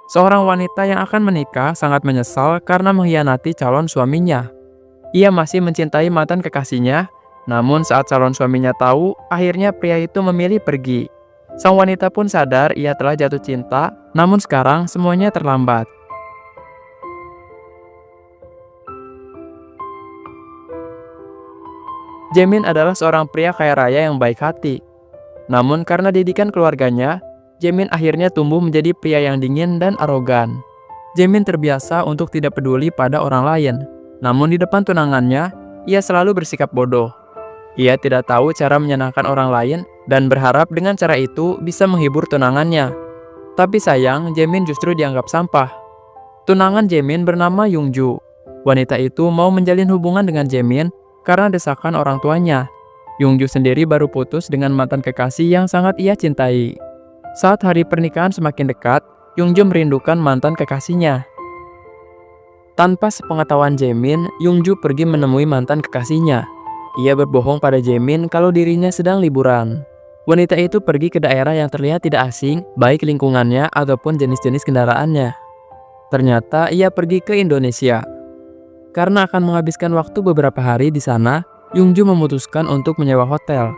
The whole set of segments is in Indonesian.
Seorang wanita yang akan menikah sangat menyesal karena mengkhianati calon suaminya. Ia masih mencintai mantan kekasihnya, namun saat calon suaminya tahu, akhirnya pria itu memilih pergi. Sang wanita pun sadar ia telah jatuh cinta, namun sekarang semuanya terlambat. Jaemin adalah seorang pria kaya raya yang baik hati. Namun karena didikan keluarganya, Jaemin akhirnya tumbuh menjadi pria yang dingin dan arogan. Jaemin terbiasa untuk tidak peduli pada orang lain. Namun di depan tunangannya, ia selalu bersikap bodoh. Ia tidak tahu cara menyenangkan orang lain dan berharap dengan cara itu bisa menghibur tunangannya. Tapi sayang, Jaemin justru dianggap sampah. Tunangan Jaemin bernama Yoongju. Wanita itu mau menjalin hubungan dengan Jaemin karena desakan orang tuanya. Yoongju sendiri baru putus dengan mantan kekasih yang sangat ia cintai. Saat hari pernikahan semakin dekat, Yoongju merindukan mantan kekasihnya. Tanpa sepengetahuan Jaemin, Yoongju pergi menemui mantan kekasihnya. Ia berbohong pada Jaemin kalau dirinya sedang liburan. Wanita itu pergi ke daerah yang terlihat tidak asing, baik lingkungannya ataupun jenis-jenis kendaraannya. Ternyata ia pergi ke Indonesia. Karena akan menghabiskan waktu beberapa hari di sana, Yoongju memutuskan untuk menyewa hotel.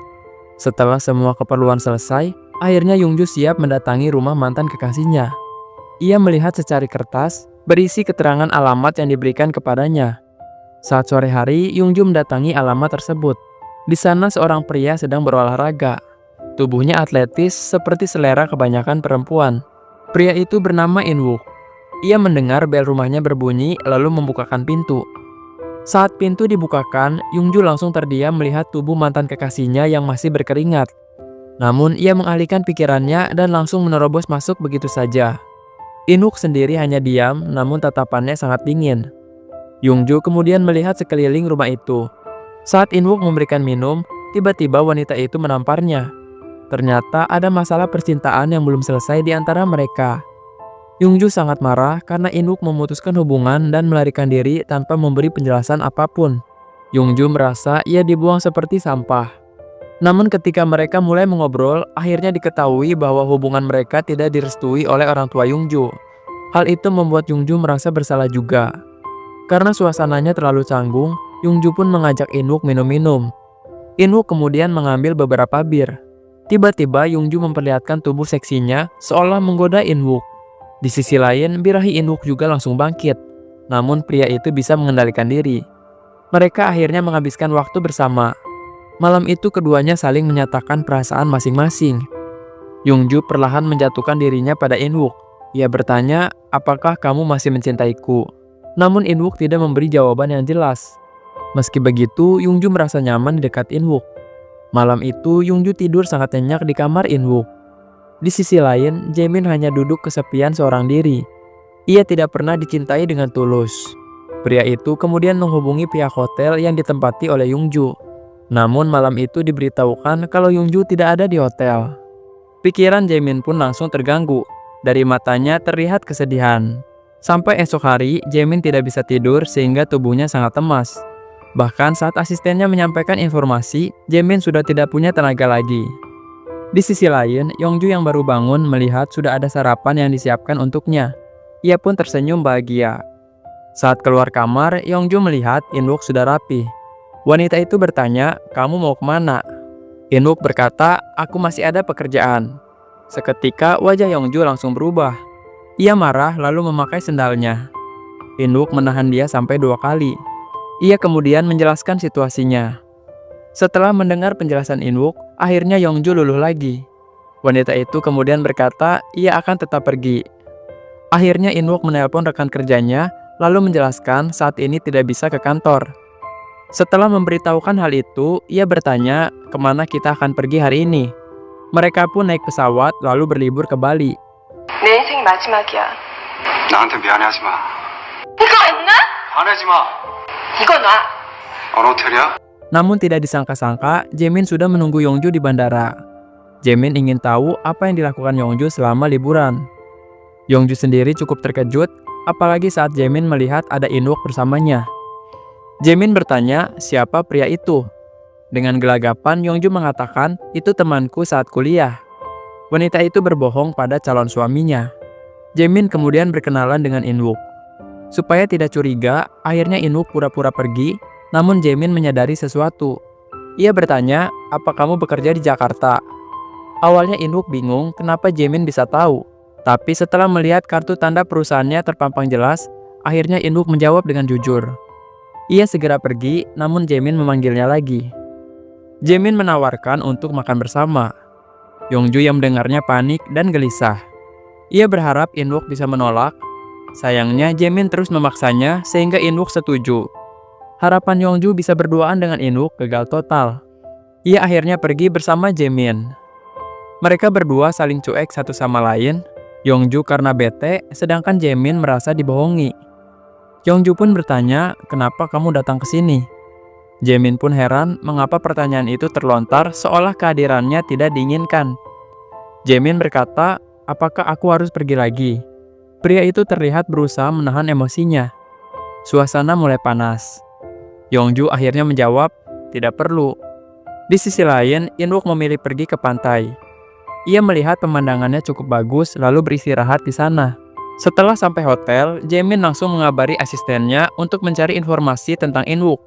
Setelah semua keperluan selesai, akhirnya Yoongju siap mendatangi rumah mantan kekasihnya. Ia melihat secari kertas berisi keterangan alamat yang diberikan kepadanya. Saat sore hari, Yoongju mendatangi alamat tersebut. Di sana seorang pria sedang berolahraga. Tubuhnya atletis seperti selera kebanyakan perempuan. Pria itu bernama In-wook. Ia mendengar bel rumahnya berbunyi lalu membukakan pintu. Saat pintu dibukakan, Yoongju langsung terdiam melihat tubuh mantan kekasihnya yang masih berkeringat. Namun ia mengalihkan pikirannya dan langsung menerobos masuk begitu saja. In-wook sendiri hanya diam, namun tatapannya sangat dingin. Yoongju kemudian melihat sekeliling rumah itu. Saat In-wook memberikan minum, tiba-tiba wanita itu menamparnya. Ternyata ada masalah percintaan yang belum selesai di antara mereka. Yoongju sangat marah karena In-wook memutuskan hubungan dan melarikan diri tanpa memberi penjelasan apapun. Yoongju merasa ia dibuang seperti sampah. Namun ketika mereka mulai mengobrol, akhirnya diketahui bahwa hubungan mereka tidak direstui oleh orang tua Yoongju. Hal itu membuat Yoongju merasa bersalah juga. Karena suasananya terlalu canggung, Yoongju pun mengajak In-wook minum-minum. In-wook kemudian mengambil beberapa bir. Tiba-tiba Yoongju memperlihatkan tubuh seksinya seolah menggoda In-wook. Di sisi lain, birahi In-wook juga langsung bangkit. Namun pria itu bisa mengendalikan diri. Mereka akhirnya menghabiskan waktu bersama. Malam itu keduanya saling menyatakan perasaan masing-masing. Yoongju perlahan menjatuhkan dirinya pada In-wook. Ia bertanya, apakah kamu masih mencintaiku? Namun In-wook tidak memberi jawaban yang jelas. Meski begitu, Yoongju merasa nyaman di dekat In-wook. Malam itu, Yoongju tidur sangat nyenyak di kamar In-wook. Di sisi lain, Jaemin hanya duduk kesepian seorang diri. Ia tidak pernah dicintai dengan tulus. Pria itu kemudian menghubungi pihak hotel yang ditempati oleh Yoongju. Namun malam itu diberitahukan kalau Yoongju tidak ada di hotel. Pikiran Jaemin pun langsung terganggu. Dari matanya terlihat kesedihan. Sampai esok hari, Jaemin tidak bisa tidur sehingga tubuhnya sangat lemas. Bahkan saat asistennya menyampaikan informasi, Jaemin sudah tidak punya tenaga lagi. Di sisi lain, Yoongju yang baru bangun melihat sudah ada sarapan yang disiapkan untuknya. Ia pun tersenyum bahagia. Saat keluar kamar, Yoongju melihat In-wook sudah rapi. Wanita itu bertanya, kamu mau kemana? In-wook berkata, aku masih ada pekerjaan. Seketika wajah Yoongju langsung berubah. Ia marah lalu memakai sendalnya. In-wook menahan dia sampai 2 kali. Ia kemudian menjelaskan situasinya. Setelah mendengar penjelasan In-wook, akhirnya Yoongju luluh lagi. Wanita itu kemudian berkata ia akan tetap pergi. Akhirnya In-wook menelpon rekan kerjanya, lalu menjelaskan saat ini tidak bisa ke kantor. Setelah memberitahukan hal itu, ia bertanya kemana kita akan pergi hari ini. Mereka pun naik pesawat lalu berlibur ke Bali. 내 인생 마지막이야. 나한테 미안해하지 마. 이거 있나? 화내지 마. 이거 놔. 어느 호텔이야? Namun tidak disangka-sangka, Jaemin sudah menunggu Yoongju di bandara. Jaemin ingin tahu apa yang dilakukan Yoongju selama liburan. Yoongju sendiri cukup terkejut, apalagi saat Jaemin melihat ada In-wook bersamanya. Jaemin bertanya, siapa pria itu? Dengan gelagapan, Yoongju mengatakan, itu temanku saat kuliah. Wanita itu berbohong pada calon suaminya. Jaemin kemudian berkenalan dengan In-wook. Supaya tidak curiga, akhirnya In-wook pura-pura pergi, namun Jaemin menyadari sesuatu. Ia bertanya, "Apa kamu bekerja di Jakarta?" Awalnya In-wook bingung kenapa Jaemin bisa tahu. Tapi setelah melihat kartu tanda perusahaannya terpampang jelas, akhirnya In-wook menjawab dengan jujur. Ia segera pergi, namun Jaemin memanggilnya lagi. Jaemin menawarkan untuk makan bersama. Yongju yang mendengarnya panik dan gelisah. Ia berharap In-wook bisa menolak. Sayangnya Jaemin terus memaksanya sehingga In-wook setuju. Harapan Yongju bisa berduaan dengan In-wook gagal total. Ia akhirnya pergi bersama Jaemin. Mereka berdua saling cuek satu sama lain. Yongju karena bete, sedangkan Jaemin merasa dibohongi. Yongju pun bertanya, "Kenapa kamu datang ke sini?" Jaemin pun heran mengapa pertanyaan itu terlontar seolah kehadirannya tidak diinginkan. Jaemin berkata, "Apakah aku harus pergi lagi?" Pria itu terlihat berusaha menahan emosinya. Suasana mulai panas. Yongju akhirnya menjawab, "Tidak perlu." Di sisi lain, In-wook memilih pergi ke pantai. Ia melihat pemandangannya cukup bagus lalu beristirahat di sana. Setelah sampai hotel, Jaemin langsung mengabari asistennya untuk mencari informasi tentang In-wook.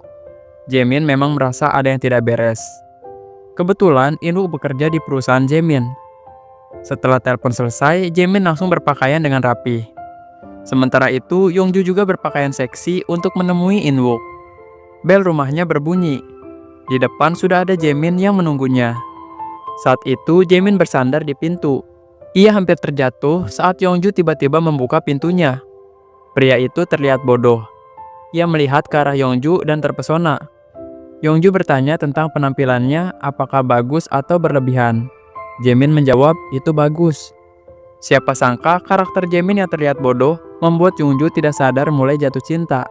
Jaemin memang merasa ada yang tidak beres. Kebetulan In-wook bekerja di perusahaan Jaemin. Setelah telepon selesai, Jaemin langsung berpakaian dengan rapi. Sementara itu, Yongju juga berpakaian seksi untuk menemui In-wook. Bel rumahnya berbunyi. Di depan sudah ada Jaemin yang menunggunya. Saat itu, Jaemin bersandar di pintu. Ia hampir terjatuh saat Yongju tiba-tiba membuka pintunya. Pria itu terlihat bodoh. Ia melihat ke arah Yongju dan terpesona. Yongju bertanya tentang penampilannya, apakah bagus atau berlebihan. Jaemin menjawab, "Itu bagus." Siapa sangka karakter Jaemin yang terlihat bodoh membuat Yongju tidak sadar mulai jatuh cinta.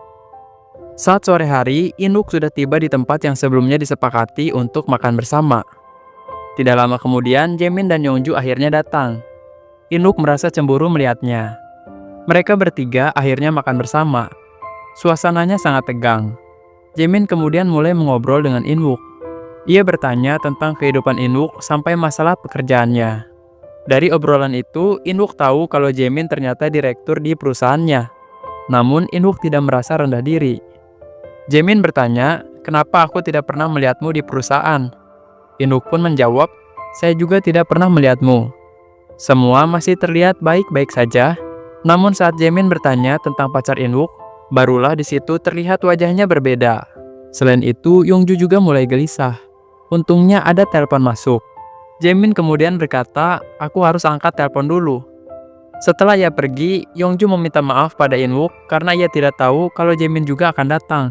Saat sore hari, In-wook sudah tiba di tempat yang sebelumnya disepakati untuk makan bersama. Tidak lama kemudian, Jaemin dan Yongju akhirnya datang. In-wook merasa cemburu melihatnya. Mereka bertiga akhirnya makan bersama. Suasananya sangat tegang. Jaemin kemudian mulai mengobrol dengan In-wook. Ia bertanya tentang kehidupan In-wook sampai masalah pekerjaannya. Dari obrolan itu, In-wook tahu kalau Jaemin ternyata direktur di perusahaannya. Namun In-wook tidak merasa rendah diri. Jaemin bertanya, "Kenapa aku tidak pernah melihatmu di perusahaan?" In-wook pun menjawab, "Saya juga tidak pernah melihatmu." Semua masih terlihat baik-baik saja. Namun saat Jaemin bertanya tentang pacar In-wook, barulah di situ terlihat wajahnya berbeda. Selain itu, Yongju juga mulai gelisah. Untungnya ada telepon masuk. Jaemin kemudian berkata, "Aku harus angkat telepon dulu." Setelah ia pergi, Yongju meminta maaf pada In-wook karena ia tidak tahu kalau Jaemin juga akan datang.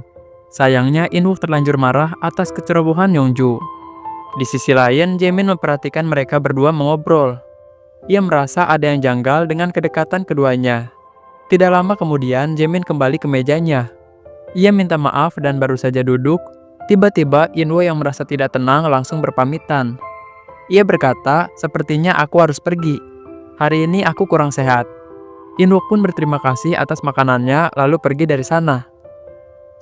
Sayangnya In-wook terlanjur marah atas kecerobohan Yongju. Di sisi lain, Jaemin memperhatikan mereka berdua mengobrol. Ia merasa ada yang janggal dengan kedekatan keduanya. Tidak lama kemudian, Jaemin kembali ke mejanya. Ia minta maaf dan baru saja duduk, tiba-tiba In-wook yang merasa tidak tenang langsung berpamitan. Ia berkata, "Sepertinya aku harus pergi. Hari ini aku kurang sehat." In-wook pun berterima kasih atas makanannya lalu pergi dari sana.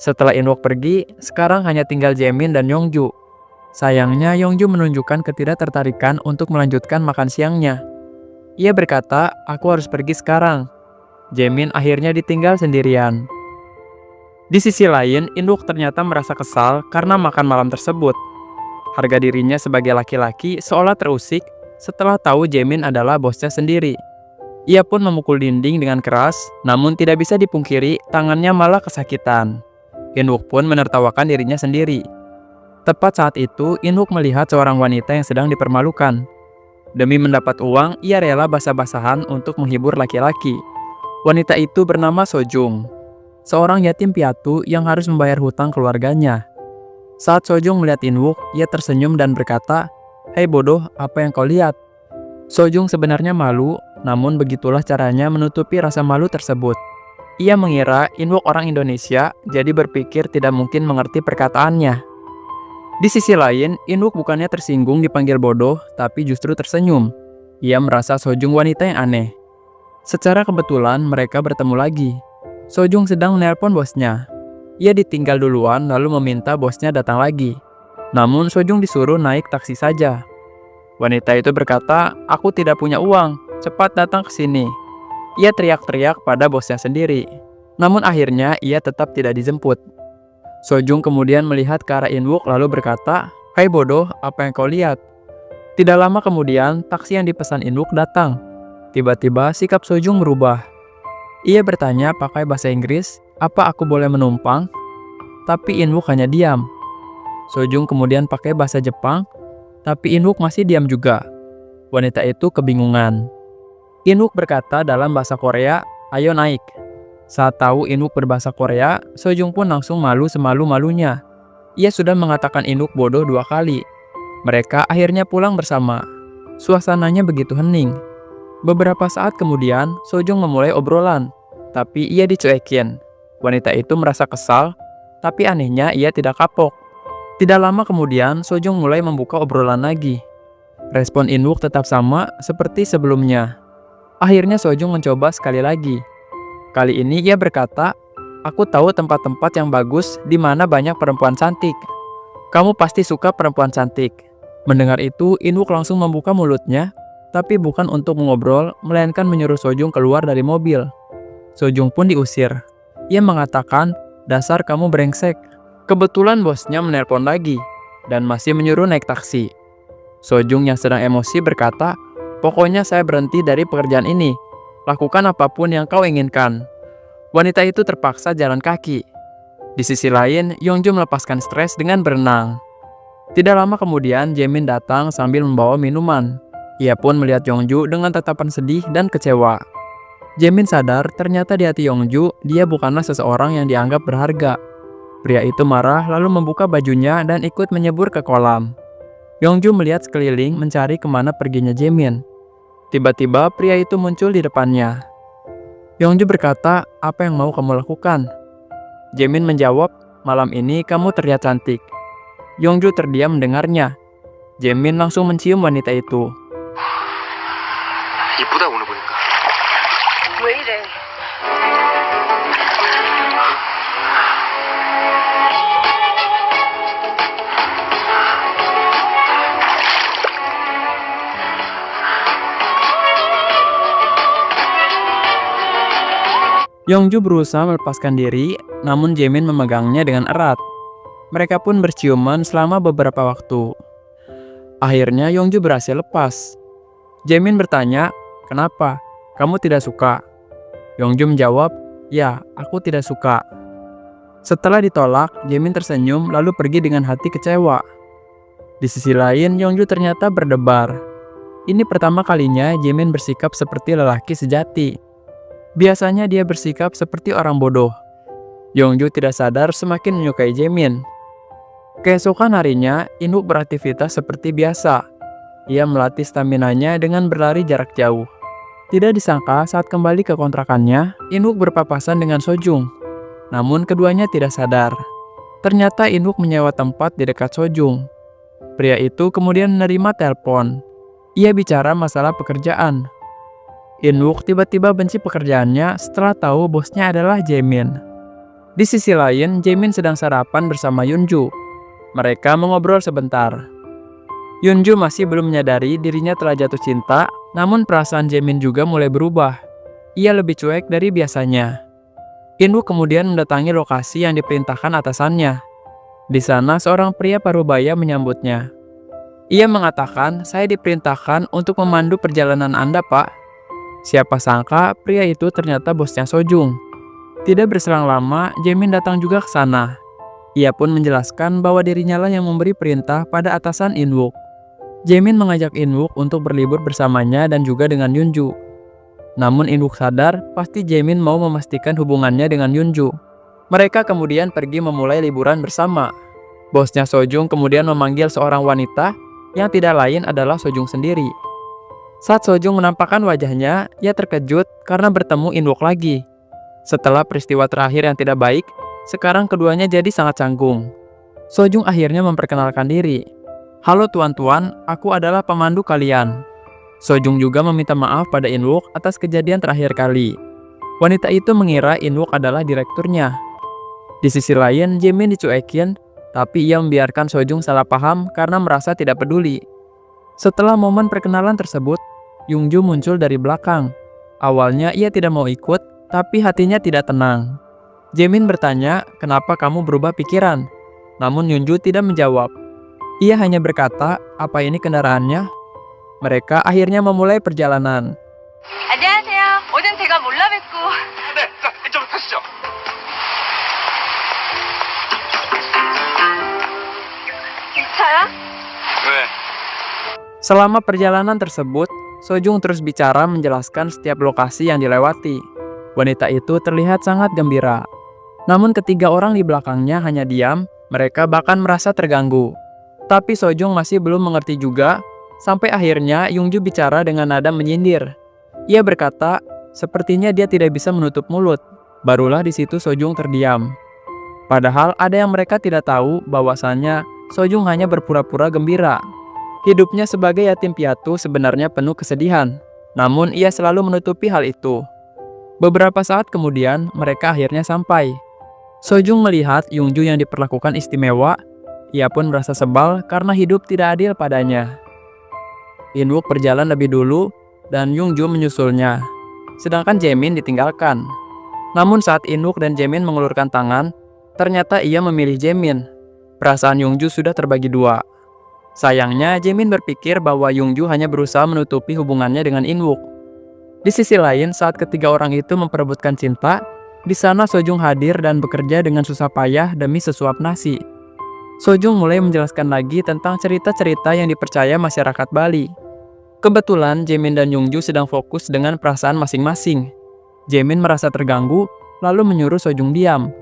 Setelah In-wook pergi, sekarang hanya tinggal Jaemin dan Yongju. Sayangnya Yongju menunjukkan ketidaktertarikan untuk melanjutkan makan siangnya. Ia berkata, "Aku harus pergi sekarang." Jaemin akhirnya ditinggal sendirian. Di sisi lain, In-wook ternyata merasa kesal karena makan malam tersebut. Harga dirinya sebagai laki-laki seolah terusik setelah tahu Jaemin adalah bosnya sendiri. Ia pun memukul dinding dengan keras, namun tidak bisa dipungkiri tangannya malah kesakitan. In-wook pun menertawakan dirinya sendiri. Tepat saat itu, In-wook melihat seorang wanita yang sedang dipermalukan. Demi mendapat uang, ia rela basah-basahan untuk menghibur laki-laki. Wanita itu bernama Sojung, seorang yatim piatu yang harus membayar hutang keluarganya. Saat Sojung melihat In-wook, ia tersenyum dan berkata, "Hei bodoh, apa yang kau lihat?" Sojung sebenarnya malu, namun begitulah caranya menutupi rasa malu tersebut. Ia mengira In-wook orang Indonesia, jadi berpikir tidak mungkin mengerti perkataannya. Di sisi lain, In-wook bukannya tersinggung dipanggil bodoh, tapi justru tersenyum. Ia merasa Sojung wanita yang aneh. Secara kebetulan mereka bertemu lagi. Sojung sedang menelpon bosnya. Ia ditinggal duluan lalu meminta bosnya datang lagi. Namun Sojung disuruh naik taksi saja. Wanita itu berkata, "Aku tidak punya uang, cepat datang ke sini." Ia teriak-teriak pada bosnya sendiri. Namun akhirnya ia tetap tidak dijemput. Sojung kemudian melihat ke arah Inwook lalu berkata, "Hai bodoh, apa yang kau lihat?" Tidak lama kemudian, taksi yang dipesan Inwook datang. Tiba-tiba sikap Sojung berubah. Ia bertanya pakai bahasa Inggris, "Apa aku boleh menumpang?" Tapi Inwook hanya diam. Sojung kemudian pakai bahasa Jepang, tapi Inwook masih diam juga. Wanita itu kebingungan. Inwook berkata dalam bahasa Korea, "Ayo naik." Saat tahu Inwook berbahasa Korea, Sojung pun langsung malu semalu-malunya. Ia sudah mengatakan Inwook bodoh 2 kali. Mereka akhirnya pulang bersama. Suasananya begitu hening. Beberapa saat kemudian, Sojung memulai obrolan, tapi ia dicuekin. Wanita itu merasa kesal, tapi anehnya ia tidak kapok. Tidak lama kemudian, Sojung mulai membuka obrolan lagi. Respon Inwook tetap sama seperti sebelumnya. Akhirnya Sojung mencoba sekali lagi. Kali ini ia berkata, "Aku tahu tempat-tempat yang bagus di mana banyak perempuan cantik. Kamu pasti suka perempuan cantik." Mendengar itu, Inwook langsung membuka mulutnya, tapi bukan untuk mengobrol, melainkan menyuruh Sojung keluar dari mobil. Sojung pun diusir. Ia mengatakan, "Dasar kamu brengsek." Kebetulan bosnya menelpon lagi, dan masih menyuruh naik taksi. Sojung yang sedang emosi berkata, "Pokoknya saya berhenti dari pekerjaan ini. Lakukan apapun yang kau inginkan." Wanita itu terpaksa jalan kaki. Di sisi lain, Yongju melepaskan stres dengan berenang. Tidak lama kemudian, Jaemin datang sambil membawa minuman. Ia pun melihat Yongju dengan tatapan sedih dan kecewa. Jaemin sadar ternyata di hati Yongju, dia bukanlah seseorang yang dianggap berharga. Pria itu marah lalu membuka bajunya dan ikut menyebur ke kolam. Yongju melihat sekeliling mencari kemana perginya Jaemin. Tiba-tiba pria itu muncul di depannya. Yongju berkata, "Apa yang mau kamu lakukan?" Jaemin menjawab, "Malam ini kamu terlihat cantik." Yongju terdiam mendengarnya. Jaemin langsung mencium wanita itu. 이쁘다 오늘 보니까. 왜 이래? Yongju berusaha melepaskan diri, namun Jaemin memegangnya dengan erat. Mereka pun berciuman selama beberapa waktu. Akhirnya Yongju berhasil lepas. Jaemin bertanya, "Kenapa? Kamu tidak suka?" Yongju menjawab, "Ya, aku tidak suka." Setelah ditolak, Jaemin tersenyum lalu pergi dengan hati kecewa. Di sisi lain, Yongju ternyata berdebar. Ini pertama kalinya Jaemin bersikap seperti lelaki sejati. Biasanya dia bersikap seperti orang bodoh. Yongju tidak sadar semakin menyukai Jaemin. Keesokan harinya, Inwook beraktivitas seperti biasa. Ia melatih staminanya dengan berlari jarak jauh. Tidak disangka saat kembali ke kontrakannya, Inwook berpapasan dengan Sojung. Namun keduanya tidak sadar. Ternyata Inwook menyewa tempat di dekat Sojung. Pria itu kemudian menerima telepon. Ia bicara masalah pekerjaan. Inwook tiba-tiba benci pekerjaannya setelah tahu bosnya adalah Jaemin. Di sisi lain, Jaemin sedang sarapan bersama Yunju. Mereka mengobrol sebentar. Yunju masih belum menyadari dirinya telah jatuh cinta, namun perasaan Jaemin juga mulai berubah. Ia lebih cuek dari biasanya. Inwook kemudian mendatangi lokasi yang diperintahkan atasannya. Di sana seorang pria parubaya menyambutnya. Ia mengatakan, "Saya diperintahkan untuk memandu perjalanan Anda, Pak." Siapa sangka pria itu ternyata bosnya Sojung. Tidak berselang lama, Jaemin datang juga ke sana. Ia pun menjelaskan bahwa dirinya lah yang memberi perintah pada atasan Inwook. Jaemin mengajak Inwook untuk berlibur bersamanya dan juga dengan Yunju. Namun Inwook sadar pasti Jaemin mau memastikan hubungannya dengan Yunju. Mereka kemudian pergi memulai liburan bersama. Bosnya Sojung kemudian memanggil seorang wanita yang tidak lain adalah Sojung sendiri. Saat Sojung menampakkan wajahnya, ia terkejut karena bertemu Inwook lagi. Setelah peristiwa terakhir yang tidak baik, sekarang keduanya jadi sangat canggung. Sojung akhirnya memperkenalkan diri. "Halo tuan-tuan, aku adalah pemandu kalian." Sojung juga meminta maaf pada Inwook atas kejadian terakhir kali. Wanita itu mengira Inwook adalah direkturnya. Di sisi lain, Jaemin dicuekin, tapi ia membiarkan Sojung salah paham karena merasa tidak peduli. Setelah momen perkenalan tersebut, Yongju muncul dari belakang. Awalnya ia tidak mau ikut, tapi hatinya tidak tenang. Jaemin bertanya, kenapa kamu berubah pikiran? Namun Yunju tidak menjawab. Ia hanya berkata, apa ini kendaraannya? Mereka akhirnya memulai perjalanan. 안녕하세요. 오전 제가 몰라 뵙고. 네, 자, 이쪽으로 타시죠. 기차야? 왜? Selama perjalanan tersebut, Sojung terus bicara menjelaskan setiap lokasi yang dilewati. Wanita itu terlihat sangat gembira. Namun ketiga orang di belakangnya hanya diam, mereka bahkan merasa terganggu. Tapi Sojung masih belum mengerti juga, sampai akhirnya Yungju bicara dengan nada menyindir. Ia berkata, sepertinya dia tidak bisa menutup mulut. Barulah di situ Sojung terdiam. Padahal ada yang mereka tidak tahu bahwasannya Sojung hanya berpura-pura gembira. Hidupnya sebagai yatim piatu sebenarnya penuh kesedihan, namun ia selalu menutupi hal itu. Beberapa saat kemudian, mereka akhirnya sampai. Sojung melihat Yungju yang diperlakukan istimewa, ia pun merasa sebal karena hidup tidak adil padanya. Inwook berjalan lebih dulu, dan Yungju menyusulnya, sedangkan Jaemin ditinggalkan. Namun saat Inwook dan Jaemin mengulurkan tangan, ternyata ia memilih Jaemin. Perasaan Yungju sudah terbagi dua. Sayangnya, Jaemin berpikir bahwa Yungju hanya berusaha menutupi hubungannya dengan Inwook. Di sisi lain, saat ketiga orang itu memperebutkan cinta, di sana Sojung hadir dan bekerja dengan susah payah demi sesuap nasi. Sojung mulai menjelaskan lagi tentang cerita-cerita yang dipercaya masyarakat Bali. Kebetulan, Jaemin dan Yungju sedang fokus dengan perasaan masing-masing. Jaemin merasa terganggu, lalu menyuruh Sojung diam.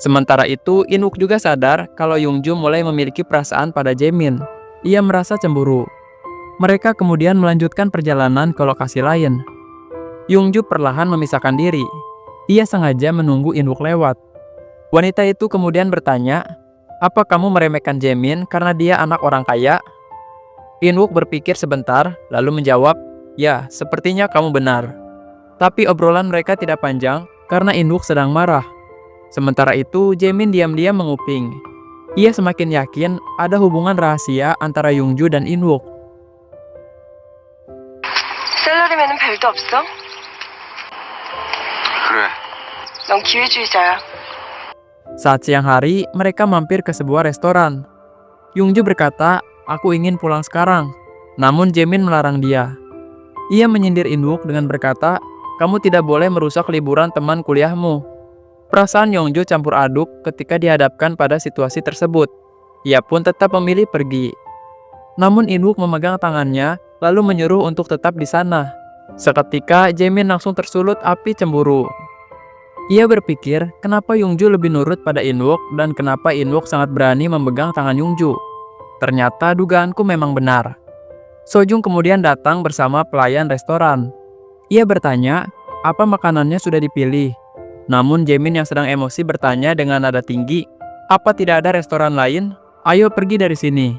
Sementara itu, Inwook juga sadar kalau Yungju mulai memiliki perasaan pada Jaemin. Ia merasa cemburu. Mereka kemudian melanjutkan perjalanan ke lokasi lain. Yungju perlahan memisahkan diri. Ia sengaja menunggu Inwook lewat. Wanita itu kemudian bertanya, apa kamu meremehkan Jaemin karena dia anak orang kaya? Inwook berpikir sebentar, lalu menjawab, ya, sepertinya kamu benar. Tapi obrolan mereka tidak panjang karena Inwook sedang marah. Sementara itu, Jaemin diam-diam menguping. Ia semakin yakin ada hubungan rahasia antara Yungju dan Inwook. 샐러리맨은 별도 없어? 그래. 넌 기회주의자야. Saat siang hari, mereka mampir ke sebuah restoran. Yungju berkata, aku ingin pulang sekarang. Namun Jaemin melarang dia. Ia menyindir Inwook dengan berkata, kamu tidak boleh merusak liburan teman kuliahmu. Perasaan Yongju campur aduk ketika dihadapkan pada situasi tersebut. Ia pun tetap memilih pergi. Namun Inwook memegang tangannya, lalu menyuruh untuk tetap di sana. Seketika, Jaemin langsung tersulut api cemburu. Ia berpikir, kenapa Yongju lebih nurut pada Inwook dan kenapa Inwook sangat berani memegang tangan Yongju. Ternyata dugaanku memang benar. Sojung kemudian datang bersama pelayan restoran. Ia bertanya, apa makanannya sudah dipilih? Namun Jaemin yang sedang emosi bertanya dengan nada tinggi, apa tidak ada restoran lain? Ayo pergi dari sini.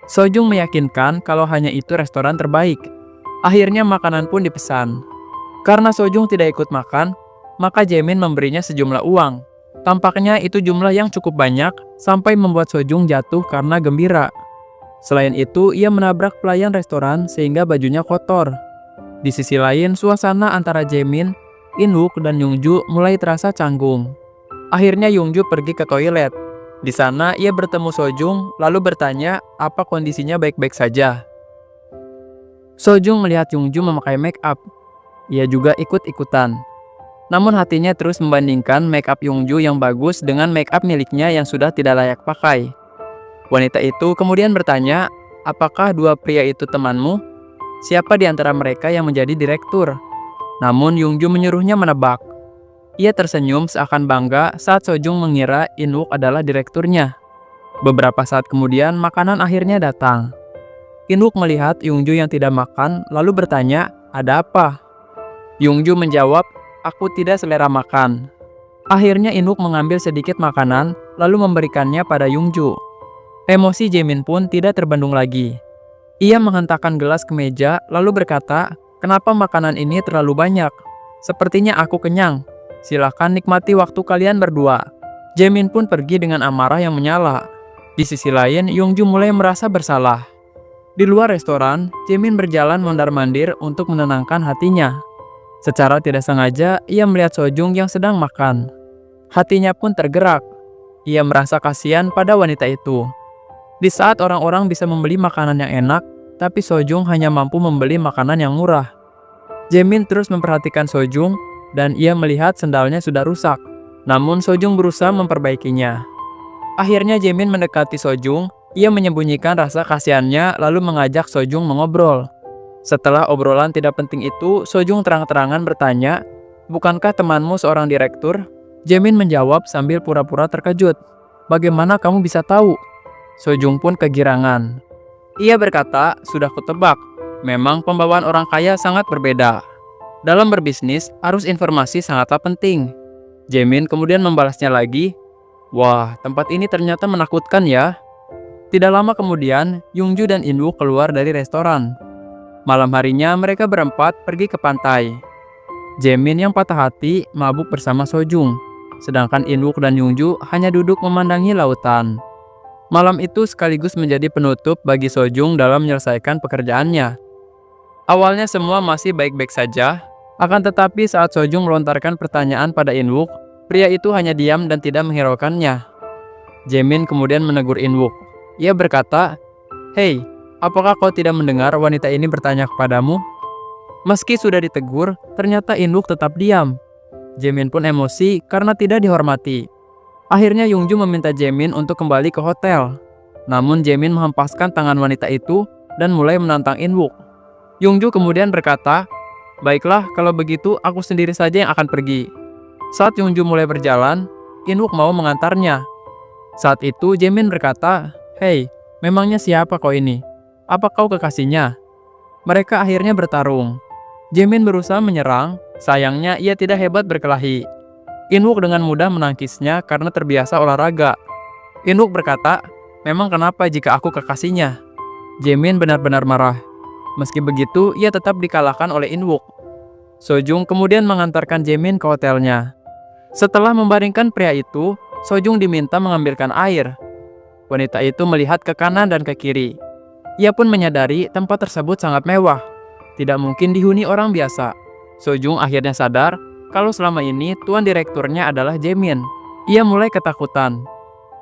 Sojung meyakinkan kalau hanya itu restoran terbaik. Akhirnya makanan pun dipesan. Karena Sojung tidak ikut makan, maka Jaemin memberinya sejumlah uang. Tampaknya itu jumlah yang cukup banyak sampai membuat Sojung jatuh karena gembira. Selain itu, ia menabrak pelayan restoran sehingga bajunya kotor. Di sisi lain, suasana antara Jaemin, Inwook dan Yungju mulai terasa canggung. Akhirnya Yungju pergi ke toilet. Di sana ia bertemu Sojung lalu bertanya apa kondisinya baik-baik saja. Sojung melihat Yungju memakai make up. Ia juga ikut-ikutan. Namun hatinya terus membandingkan make up Yungju yang bagus dengan make up miliknya yang sudah tidak layak pakai. Wanita itu kemudian bertanya, apakah dua pria itu temanmu? Siapa di antara mereka yang menjadi direktur? Namun Yungju menyuruhnya menebak. Ia tersenyum seakan bangga saat Sojung mengira Inwook adalah direkturnya. Beberapa saat kemudian makanan akhirnya datang. Inwook melihat Yungju yang tidak makan lalu bertanya, ada apa? Yungju menjawab, aku tidak selera makan. Akhirnya Inwook mengambil sedikit makanan lalu memberikannya pada Yungju. Emosi Jaemin pun tidak terbendung lagi. Ia menghentakkan gelas ke meja lalu berkata, kenapa makanan ini terlalu banyak? Sepertinya aku kenyang. Silahkan nikmati waktu kalian berdua. Jaemin pun pergi dengan amarah yang menyala. Di sisi lain, Yungju mulai merasa bersalah. Di luar restoran, Jaemin berjalan mondar-mandir untuk menenangkan hatinya. Secara tidak sengaja, ia melihat Sojung yang sedang makan. Hatinya pun tergerak. Ia merasa kasihan pada wanita itu. Di saat orang-orang bisa membeli makanan yang enak, tapi Sojung hanya mampu membeli makanan yang murah. Jaemin terus memperhatikan Sojung, dan ia melihat sendalnya sudah rusak. Namun Sojung berusaha memperbaikinya. Akhirnya Jaemin mendekati Sojung, ia menyembunyikan rasa kasihannya lalu mengajak Sojung mengobrol. Setelah obrolan tidak penting itu, Sojung terang-terangan bertanya, "Bukankah temanmu seorang direktur?" Jaemin menjawab sambil pura-pura terkejut. "Bagaimana kamu bisa tahu?" Sojung pun kegirangan. Ia berkata, "Sudah kutebak, memang pembawaan orang kaya sangat berbeda. Dalam berbisnis, arus informasi sangatlah penting." Jaemin kemudian membalasnya lagi, "Wah, tempat ini ternyata menakutkan ya." Tidak lama kemudian, Yungju dan Inwook keluar dari restoran. Malam harinya mereka berempat pergi ke pantai. Jaemin yang patah hati mabuk bersama Sojung, sedangkan Inwook dan Yungju hanya duduk memandangi lautan. Malam itu sekaligus menjadi penutup bagi Sojung dalam menyelesaikan pekerjaannya. Awalnya semua masih baik-baik saja, akan tetapi saat Sojung melontarkan pertanyaan pada Inwook, pria itu hanya diam dan tidak menghiraukannya. Jaemin kemudian menegur Inwook. Ia berkata, "Hei, apakah kau tidak mendengar wanita ini bertanya kepadamu?" Meski sudah ditegur, ternyata Inwook tetap diam. Jaemin pun emosi karena tidak dihormati. Akhirnya Yungju meminta Jaemin untuk kembali ke hotel. Namun Jaemin menghempaskan tangan wanita itu dan mulai menantang Inwook. Yungju kemudian berkata, "Baiklah, kalau begitu aku sendiri saja yang akan pergi." Saat Yungju mulai berjalan, Inwook mau mengantarnya. Saat itu Jaemin berkata, "Hei, memangnya siapa kau ini? Apa kau kekasihnya?" Mereka akhirnya bertarung. Jaemin berusaha menyerang, sayangnya ia tidak hebat berkelahi. Inwook dengan mudah menangkisnya karena terbiasa olahraga. Inwook berkata, "Memang kenapa jika aku kekasihnya?" Jaemin benar-benar marah. Meski begitu, ia tetap dikalahkan oleh Inwook. Sojung kemudian mengantarkan Jaemin ke hotelnya. Setelah membaringkan pria itu, Sojung diminta mengambilkan air. Wanita itu melihat ke kanan dan ke kiri. Ia pun menyadari tempat tersebut sangat mewah. Tidak mungkin dihuni orang biasa. Sojung akhirnya sadar kalau selama ini tuan direkturnya adalah Jaemin. Ia mulai ketakutan.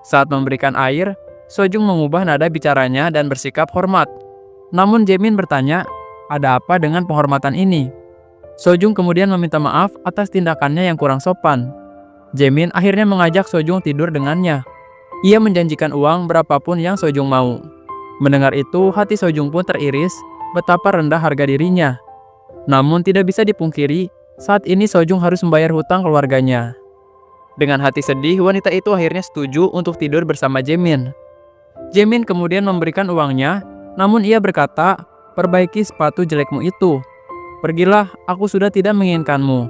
Saat memberikan air, Sojung mengubah nada bicaranya dan bersikap hormat. Namun Jaemin bertanya, "Ada apa dengan penghormatan ini?" Sojung kemudian meminta maaf atas tindakannya yang kurang sopan. Jaemin akhirnya mengajak Sojung tidur dengannya. Ia menjanjikan uang berapapun yang Sojung mau. Mendengar itu, hati Sojung pun teriris betapa rendah harga dirinya. Namun tidak bisa dipungkiri, saat ini Sojung harus membayar hutang keluarganya. Dengan hati sedih, wanita itu akhirnya setuju untuk tidur bersama Jaemin. Jaemin kemudian memberikan uangnya, namun ia berkata, "Perbaiki sepatu jelekmu itu. Pergilah, aku sudah tidak menginginkanmu."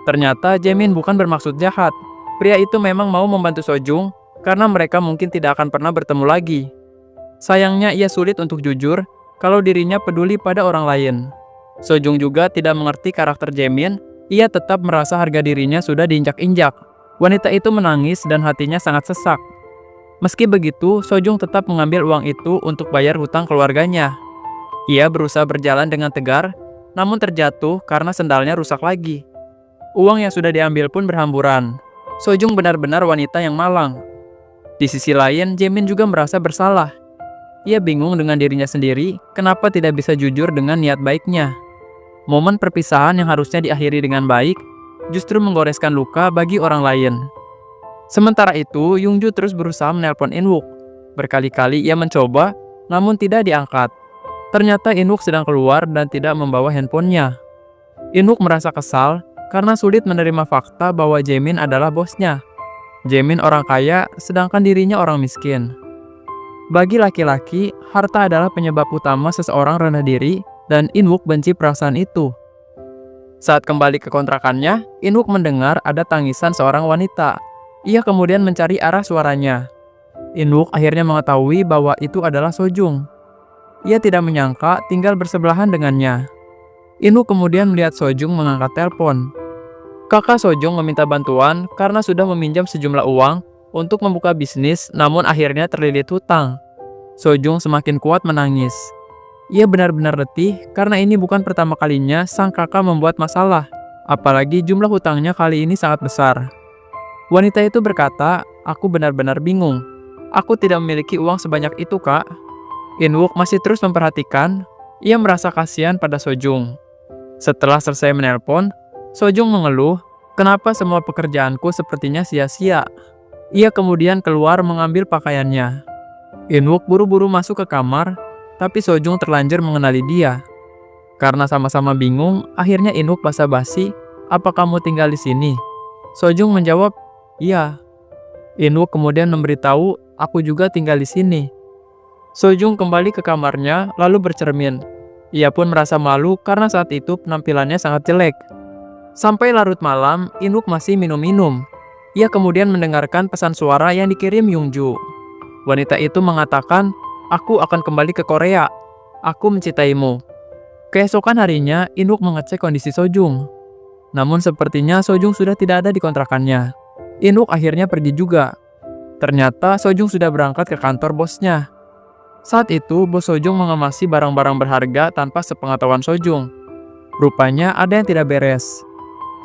Ternyata Jaemin bukan bermaksud jahat. Pria itu memang mau membantu Sojung karena mereka mungkin tidak akan pernah bertemu lagi. Sayangnya ia sulit untuk jujur kalau dirinya peduli pada orang lain. Sojung juga tidak mengerti karakter Jaemin, ia tetap merasa harga dirinya sudah diinjak-injak. Wanita itu menangis dan hatinya sangat sesak. Meski begitu, Sojung tetap mengambil uang itu untuk bayar hutang keluarganya. Ia berusaha berjalan dengan tegar, namun terjatuh karena sendalnya rusak lagi. Uang yang sudah diambil pun berhamburan. Sojung benar-benar wanita yang malang. Di sisi lain, Jaemin juga merasa bersalah. Ia bingung dengan dirinya sendiri, kenapa tidak bisa jujur dengan niat baiknya. Momen perpisahan yang harusnya diakhiri dengan baik, justru menggoreskan luka bagi orang lain. Sementara itu, Yungju terus berusaha menelpon Inwook. Berkali-kali ia mencoba, namun tidak diangkat. Ternyata Inwook sedang keluar dan tidak membawa handphonenya. Inwook merasa kesal karena sulit menerima fakta bahwa Jaemin adalah bosnya. Jaemin orang kaya, sedangkan dirinya orang miskin. Bagi laki-laki, harta adalah penyebab utama seseorang rendah diri, dan Inwook benci perasaan itu. Saat kembali ke kontrakannya, Inwook mendengar ada tangisan seorang wanita. Ia kemudian mencari arah suaranya. Inwook akhirnya mengetahui bahwa itu adalah Sojung. Ia tidak menyangka tinggal bersebelahan dengannya. Inwook kemudian melihat Sojung mengangkat telepon. Kakak Sojung meminta bantuan karena sudah meminjam sejumlah uang untuk membuka bisnis, namun akhirnya terlilit hutang. Sojung semakin kuat menangis. Ia benar-benar letih karena ini bukan pertama kalinya sang kakak membuat masalah. Apalagi jumlah hutangnya kali ini sangat besar. Wanita itu berkata, "Aku benar-benar bingung. Aku tidak memiliki uang sebanyak itu, Kak." In-wook masih terus memperhatikan. Ia merasa kasihan pada Sojung. Setelah selesai menelpon, Sojung mengeluh, "Kenapa semua pekerjaanku sepertinya sia-sia?" Ia kemudian keluar mengambil pakaiannya. In-wook buru-buru masuk ke kamar, tapi Sojung terlanjur mengenali dia. Karena sama-sama bingung, akhirnya In-wook basa-basi, "Apa kamu tinggal di sini?" Sojung menjawab, "Iya." In-wook kemudian memberitahu, "Aku juga tinggal di sini." Sojung kembali ke kamarnya, lalu bercermin. Ia pun merasa malu karena saat itu penampilannya sangat jelek. Sampai larut malam, In-wook masih minum-minum. Ia kemudian mendengarkan pesan suara yang dikirim Yungju. Wanita itu mengatakan, "Aku akan kembali ke Korea. Aku mencintaimu." Keesokan harinya, In-wook mengecek kondisi Sojung. Namun sepertinya Sojung sudah tidak ada di kontrakannya. In-wook akhirnya pergi juga. Ternyata Sojung sudah berangkat ke kantor bosnya. Saat itu, bos Sojung mengemasi barang-barang berharga tanpa sepengetahuan Sojung. Rupanya ada yang tidak beres.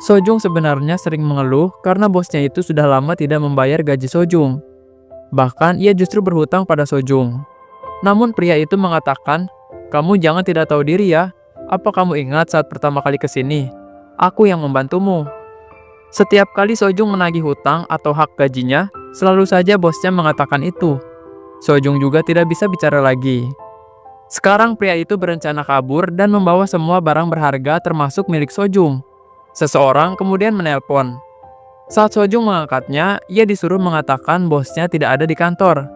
Sojung sebenarnya sering mengeluh karena bosnya itu sudah lama tidak membayar gaji Sojung. Bahkan ia justru berhutang pada Sojung. Namun pria itu mengatakan, "Kamu jangan tidak tahu diri ya. Apa kamu ingat saat pertama kali ke sini? Aku yang membantumu." Setiap kali Sojung menagih hutang atau hak gajinya, selalu saja bosnya mengatakan itu. Sojung juga tidak bisa bicara lagi. Sekarang pria itu berencana kabur dan membawa semua barang berharga termasuk milik Sojung. Seseorang kemudian menelpon. Saat Sojung mengangkatnya, ia disuruh mengatakan bosnya tidak ada di kantor.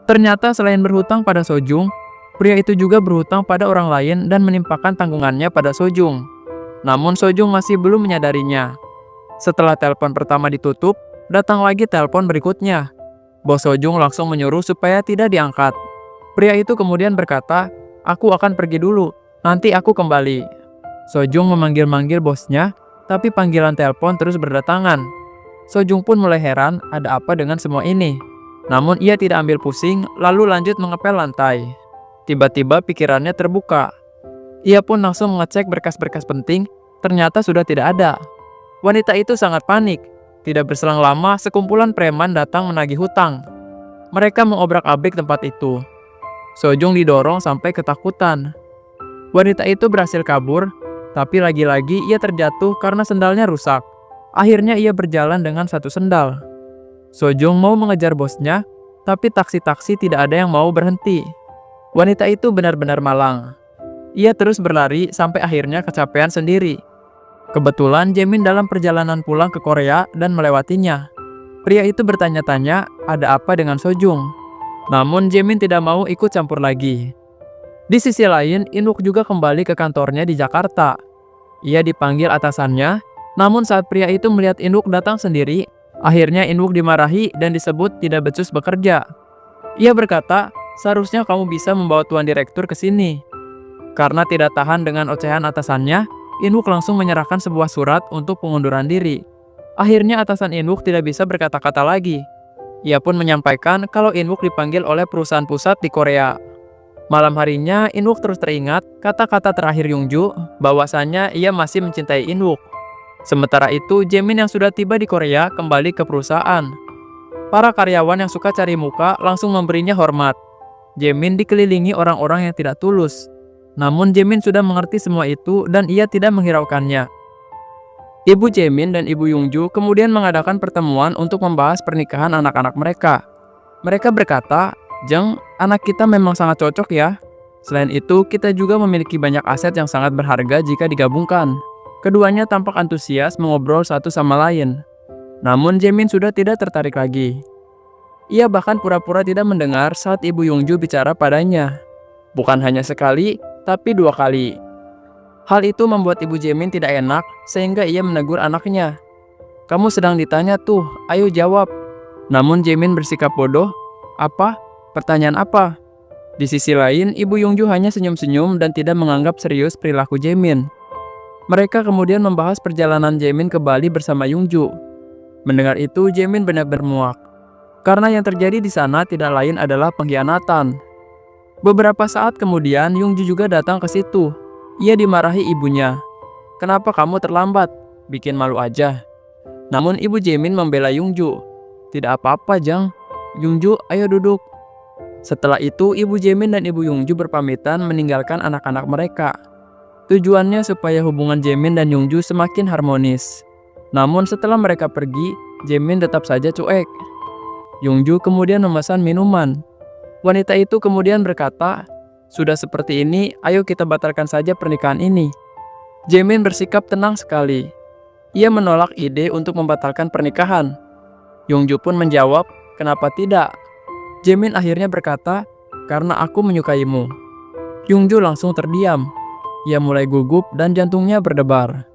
Ternyata selain berhutang pada Sojung, pria itu juga berhutang pada orang lain dan menimpakan tanggungannya pada Sojung. Namun Sojung masih belum menyadarinya. Setelah telepon pertama ditutup, datang lagi telepon berikutnya. Bos Sojung langsung menyuruh supaya tidak diangkat. Pria itu kemudian berkata, "Aku akan pergi dulu, nanti aku kembali." Sojung memanggil-manggil bosnya, tapi panggilan telepon terus berdatangan. Sojung pun mulai heran ada apa dengan semua ini. Namun ia tidak ambil pusing, lalu lanjut mengepel lantai. Tiba-tiba pikirannya terbuka. Ia pun langsung mengecek berkas-berkas penting, ternyata sudah tidak ada. Wanita itu sangat panik. Tidak berselang lama, sekumpulan preman datang menagih hutang. Mereka mengobrak-abrik tempat itu. Sojung didorong sampai ketakutan. Wanita itu berhasil kabur, tapi lagi-lagi ia terjatuh karena sendalnya rusak. Akhirnya ia berjalan dengan satu sendal. Sojung mau mengejar bosnya, tapi taksi-taksi tidak ada yang mau berhenti. Wanita itu benar-benar malang. Ia terus berlari sampai akhirnya kecapean sendiri. Kebetulan Jaemin dalam perjalanan pulang ke Korea dan melewatinya. Pria itu bertanya-tanya ada apa dengan Sojung. Namun Jaemin tidak mau ikut campur lagi. Di sisi lain, In-wook juga kembali ke kantornya di Jakarta. Ia dipanggil atasannya, namun saat pria itu melihat In-wook datang sendiri, akhirnya In-wook dimarahi dan disebut tidak becus bekerja. Ia berkata, "Seharusnya kamu bisa membawa tuan direktur ke sini." Karena tidak tahan dengan ocehan atasannya, In-wook langsung menyerahkan sebuah surat untuk pengunduran diri. Akhirnya atasan In-wook tidak bisa berkata-kata lagi. Ia pun menyampaikan kalau In-wook dipanggil oleh perusahaan pusat di Korea. Malam harinya, In-wook terus teringat kata-kata terakhir Yungju bahwasannya ia masih mencintai In-wook. Sementara itu, Jaemin yang sudah tiba di Korea kembali ke perusahaan. Para karyawan yang suka cari muka langsung memberinya hormat. Jaemin dikelilingi orang-orang yang tidak tulus. Namun Jaemin sudah mengerti semua itu dan ia tidak menghiraukannya. Ibu Jaemin dan Ibu Yungju kemudian mengadakan pertemuan untuk membahas pernikahan anak-anak mereka. Mereka berkata, "Jeng, anak kita memang sangat cocok ya. Selain itu, kita juga memiliki banyak aset yang sangat berharga jika digabungkan." Keduanya tampak antusias mengobrol satu sama lain. Namun Jaemin sudah tidak tertarik lagi. Ia bahkan pura-pura tidak mendengar saat Ibu Yungju bicara padanya. Bukan hanya sekali, tapi 2 kali. Hal itu membuat Ibu Jaemin tidak enak, sehingga ia menegur anaknya. "Kamu sedang ditanya tuh, ayo jawab." Namun Jaemin bersikap bodoh. "Apa? Pertanyaan apa?" Di sisi lain, Ibu Yungju hanya senyum-senyum dan tidak menganggap serius perilaku Jaemin. Mereka kemudian membahas perjalanan Jaemin ke Bali bersama Yungju. Mendengar itu, Jaemin benar-benar muak. Karena yang terjadi di sana tidak lain adalah pengkhianatan. Beberapa saat kemudian, Yungju juga datang ke situ. Ia dimarahi ibunya. "Kenapa kamu terlambat? bikin malu aja. Namun ibu Jaemin membela Yungju. Tidak apa-apa, Jang. Yungju, ayo duduk. Setelah itu, ibu Jaemin dan ibu Yungju berpamitan meninggalkan anak-anak mereka. Tujuannya supaya hubungan Jaemin dan Yungju semakin harmonis. Namun setelah mereka pergi, Jaemin tetap saja cuek. Yungju kemudian memesan minuman. Wanita itu kemudian berkata, "Sudah seperti ini, ayo kita batalkan saja pernikahan ini." Jaemin bersikap tenang sekali. Ia menolak ide untuk membatalkan pernikahan. Yungju pun menjawab, "Kenapa tidak?" Jaemin akhirnya berkata, "Karena aku menyukaimu." Yungju langsung terdiam. Ia mulai gugup dan jantungnya berdebar.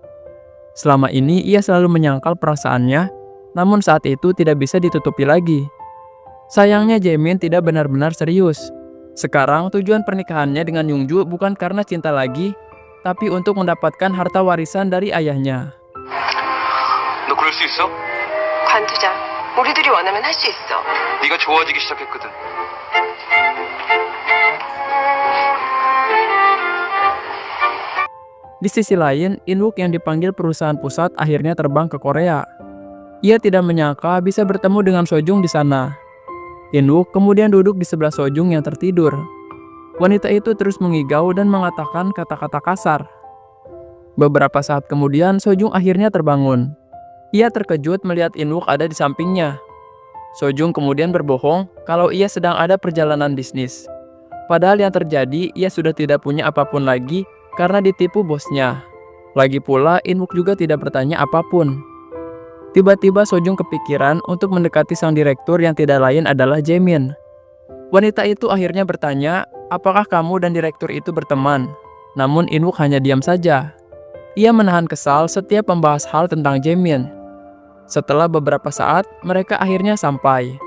Selama ini ia selalu menyangkal perasaannya, namun saat itu tidak bisa ditutupi lagi. Sayangnya Jaemin tidak benar-benar serius. Sekarang tujuan pernikahannya dengan Yungju bukan karena cinta lagi, tapi untuk mendapatkan harta warisan dari ayahnya. 너 그럴 수 있어? 관두자. 우리들이 원하면 할 수 있어. 네가 좋아지기 시작했거든. Di sisi lain, Inwook yang dipanggil perusahaan pusat akhirnya terbang ke Korea. Ia tidak menyangka bisa bertemu dengan Sojung di sana. Inwook kemudian duduk di sebelah Sojung yang tertidur. Wanita itu terus mengigau dan mengatakan kata-kata kasar. Beberapa saat kemudian, Sojung akhirnya terbangun. Ia terkejut melihat Inwook ada di sampingnya. Sojung kemudian berbohong kalau ia sedang ada perjalanan bisnis. Padahal yang terjadi, ia sudah tidak punya apapun lagi karena ditipu bosnya. Lagi pula, Inwook juga tidak bertanya apapun. Tiba-tiba Sojung kepikiran untuk mendekati sang direktur yang tidak lain adalah Jaemin. Wanita itu akhirnya bertanya, "Apakah kamu dan direktur itu berteman?" Namun Inwook hanya diam saja. Ia menahan kesal setiap membahas hal tentang Jaemin. Setelah beberapa saat, mereka akhirnya sampai.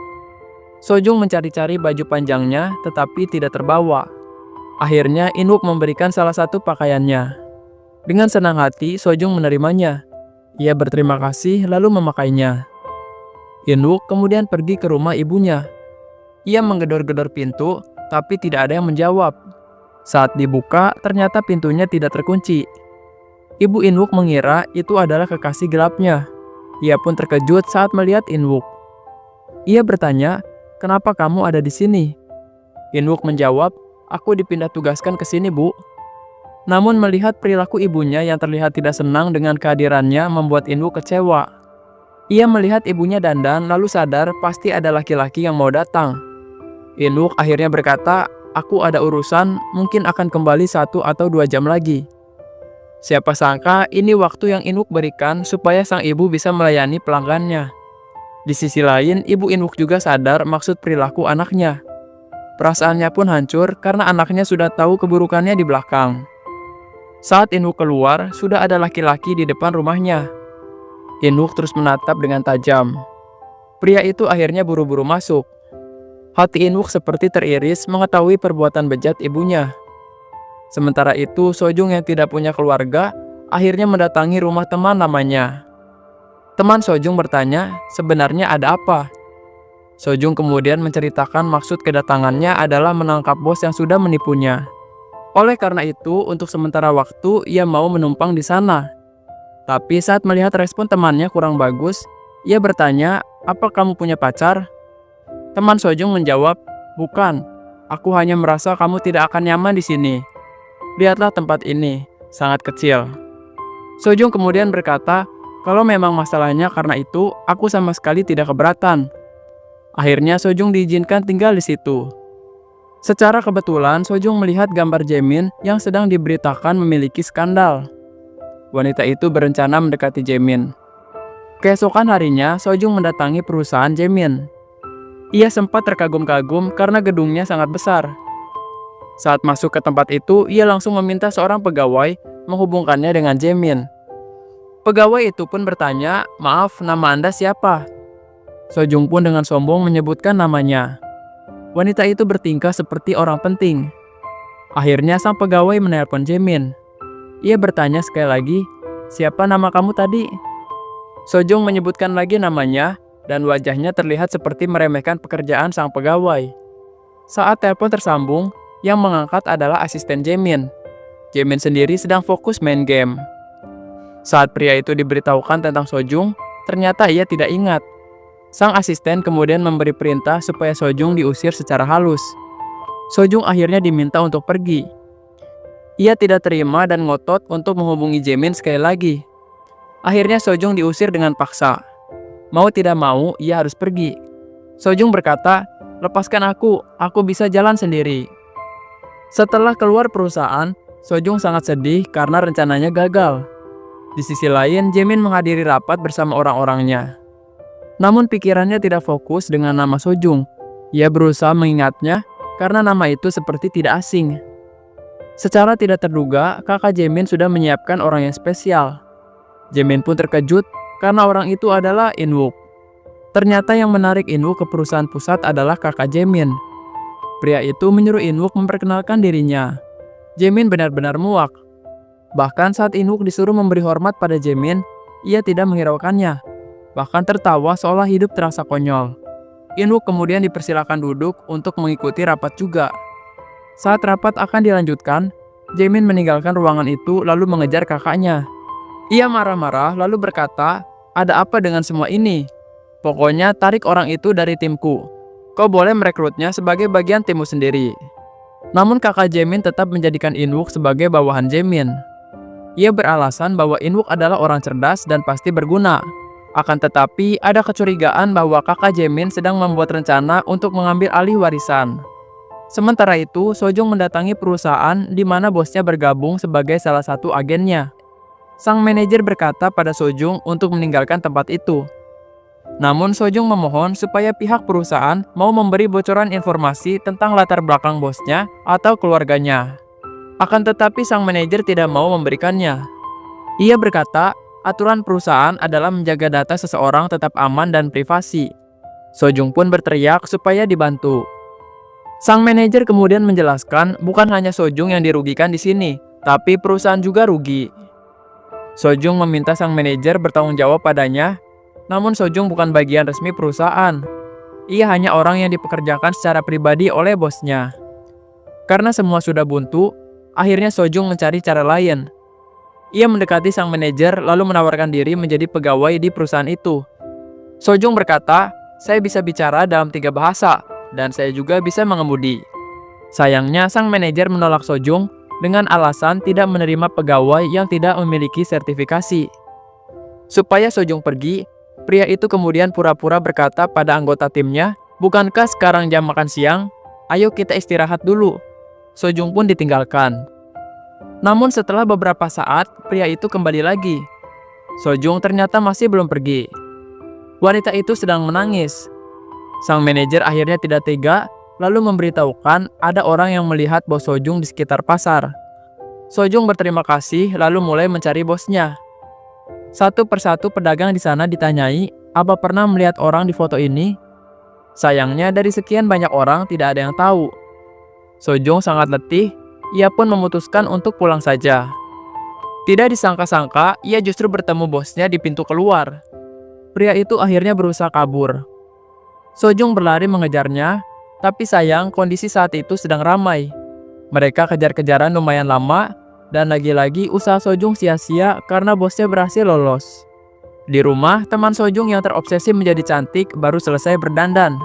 Sojung mencari-cari baju panjangnya, tetapi tidak terbawa. Akhirnya Inwook memberikan salah satu pakaiannya. Dengan senang hati, Sojung menerimanya. Ia berterima kasih lalu memakainya. Inwook kemudian pergi ke rumah ibunya. Ia menggedor-gedor pintu, tapi tidak ada yang menjawab. Saat dibuka, ternyata pintunya tidak terkunci. Ibu Inwook mengira itu adalah kekasih gelapnya. Ia pun terkejut saat melihat Inwook. Ia bertanya, "Kenapa kamu ada di sini?" Inwook menjawab, "Aku dipindah tugaskan ke sini, Bu." Namun melihat perilaku ibunya yang terlihat tidak senang dengan kehadirannya membuat Inwook kecewa. Ia melihat ibunya dandan lalu sadar pasti ada laki-laki yang mau datang. Inwook akhirnya berkata, "Aku ada urusan, mungkin akan kembali 1 atau 2 jam lagi." Siapa sangka ini waktu yang Inwook berikan supaya sang ibu bisa melayani pelanggannya. Di sisi lain, ibu Inwook juga sadar maksud perilaku anaknya. Perasaannya pun hancur karena anaknya sudah tahu keburukannya di belakang. Saat Inwook keluar, sudah ada laki-laki di depan rumahnya. Inwook terus menatap dengan tajam. Pria itu akhirnya buru-buru masuk. Hati Inwook seperti teriris mengetahui perbuatan bejat ibunya. Sementara itu, Sojung yang tidak punya keluarga akhirnya mendatangi rumah teman namanya. Teman Sojung bertanya, sebenarnya ada apa? Sojung kemudian menceritakan maksud kedatangannya adalah menangkap bos yang sudah menipunya. Oleh karena itu, untuk sementara waktu ia mau menumpang di sana. Tapi saat melihat respon temannya kurang bagus, ia bertanya, "Apa kamu punya pacar?" Teman Sojung menjawab, "Bukan. Aku hanya merasa kamu tidak akan nyaman di sini. Lihatlah tempat ini, sangat kecil." Sojung kemudian berkata, "Kalau memang masalahnya karena itu, aku sama sekali tidak keberatan." Akhirnya Sojung diizinkan tinggal di situ. Secara kebetulan, Sojung melihat gambar Jaemin yang sedang diberitakan memiliki skandal. Wanita itu berencana mendekati Jaemin. Keesokan harinya, Sojung mendatangi perusahaan Jaemin. Ia sempat terkagum-kagum karena gedungnya sangat besar. Saat masuk ke tempat itu, ia langsung meminta seorang pegawai menghubungkannya dengan Jaemin. Pegawai itu pun bertanya, "Maaf, nama Anda siapa?" Sojung pun dengan sombong menyebutkan namanya. Wanita itu bertingkah seperti orang penting. Akhirnya sang pegawai menelpon Jaemin. Ia bertanya sekali lagi, "Siapa nama kamu tadi?" Sojung menyebutkan lagi namanya, dan wajahnya terlihat seperti meremehkan pekerjaan sang pegawai. Saat telepon tersambung, yang mengangkat adalah asisten Jaemin. Jaemin sendiri sedang fokus main game. Saat pria itu diberitahukan tentang Sojung, ternyata ia tidak ingat. Sang asisten kemudian memberi perintah supaya Sojung diusir secara halus. Sojung akhirnya diminta untuk pergi. Ia tidak terima dan ngotot untuk menghubungi Jaemin sekali lagi. Akhirnya Sojung diusir dengan paksa. Mau tidak mau, ia harus pergi. Sojung berkata, "Lepaskan aku bisa jalan sendiri." Setelah keluar perusahaan, Sojung sangat sedih karena rencananya gagal. Di sisi lain, Jaemin menghadiri rapat bersama orang-orangnya. Namun pikirannya tidak fokus dengan nama Sojung. Ia berusaha mengingatnya karena nama itu seperti tidak asing. Secara tidak terduga, kakak Jaemin sudah menyiapkan orang yang spesial. Jaemin pun terkejut karena orang itu adalah In-wook. Ternyata yang menarik In-wook ke perusahaan pusat adalah kakak Jaemin. Pria itu menyuruh In-wook memperkenalkan dirinya. Jaemin benar-benar muak. Bahkan saat In-wook disuruh memberi hormat pada Jaemin, ia tidak menghiraukannya. Bahkan tertawa seolah hidup terasa konyol. In-wook kemudian dipersilakan duduk untuk mengikuti rapat juga. Saat rapat akan dilanjutkan, Jaemin meninggalkan ruangan itu lalu mengejar kakaknya. Ia marah-marah lalu berkata, "Ada apa dengan semua ini? Pokoknya tarik orang itu dari timku. Kau boleh merekrutnya sebagai bagian timmu sendiri." Namun kakak Jaemin tetap menjadikan In-wook sebagai bawahan Jaemin. Ia beralasan bahwa In-wook adalah orang cerdas dan pasti berguna. Akan tetapi, ada kecurigaan bahwa kakak Jaemin sedang membuat rencana untuk mengambil alih warisan. Sementara itu, Sojung mendatangi perusahaan di mana bosnya bergabung sebagai salah satu agennya. Sang manajer berkata pada Sojung untuk meninggalkan tempat itu. Namun Sojung memohon supaya pihak perusahaan mau memberi bocoran informasi tentang latar belakang bosnya atau keluarganya. Akan tetapi sang manajer tidak mau memberikannya. Ia berkata, aturan perusahaan adalah menjaga data seseorang tetap aman dan privasi. Sojung pun berteriak supaya dibantu. Sang manajer kemudian menjelaskan bukan hanya Sojung yang dirugikan di sini, tapi perusahaan juga rugi. Sojung meminta sang manajer bertanggung jawab padanya, namun Sojung bukan bagian resmi perusahaan. Ia hanya orang yang dipekerjakan secara pribadi oleh bosnya. Karena semua sudah buntu, akhirnya Sojung mencari cara lain. Ia mendekati sang manajer lalu menawarkan diri menjadi pegawai di perusahaan itu. Sojung berkata, "Saya bisa bicara dalam 3 bahasa, dan saya juga bisa mengemudi." Sayangnya, sang manajer menolak Sojung dengan alasan tidak menerima pegawai yang tidak memiliki sertifikasi. Supaya Sojung pergi, pria itu kemudian pura-pura berkata pada anggota timnya, "Bukankah sekarang jam makan siang? Ayo kita istirahat dulu." Sojung pun ditinggalkan. Namun setelah beberapa saat, pria itu kembali lagi. Sojung ternyata masih belum pergi. Wanita itu sedang menangis. Sang manajer akhirnya tidak tega, lalu memberitahukan ada orang yang melihat bos Sojung di sekitar pasar. Sojung berterima kasih lalu mulai mencari bosnya. Satu persatu pedagang di sana ditanyai, apa pernah melihat orang di foto ini? Sayangnya dari sekian banyak orang tidak ada yang tahu. Sojung sangat letih, ia pun memutuskan untuk pulang saja. Tidak disangka-sangka, ia justru bertemu bosnya di pintu keluar. Pria itu akhirnya berusaha kabur. Sojung berlari mengejarnya, tapi sayang kondisi saat itu sedang ramai. Mereka kejar-kejaran lumayan lama, dan lagi-lagi usaha Sojung sia-sia karena bosnya berhasil lolos. Di rumah, teman Sojung yang terobsesi menjadi cantik baru selesai berdandan.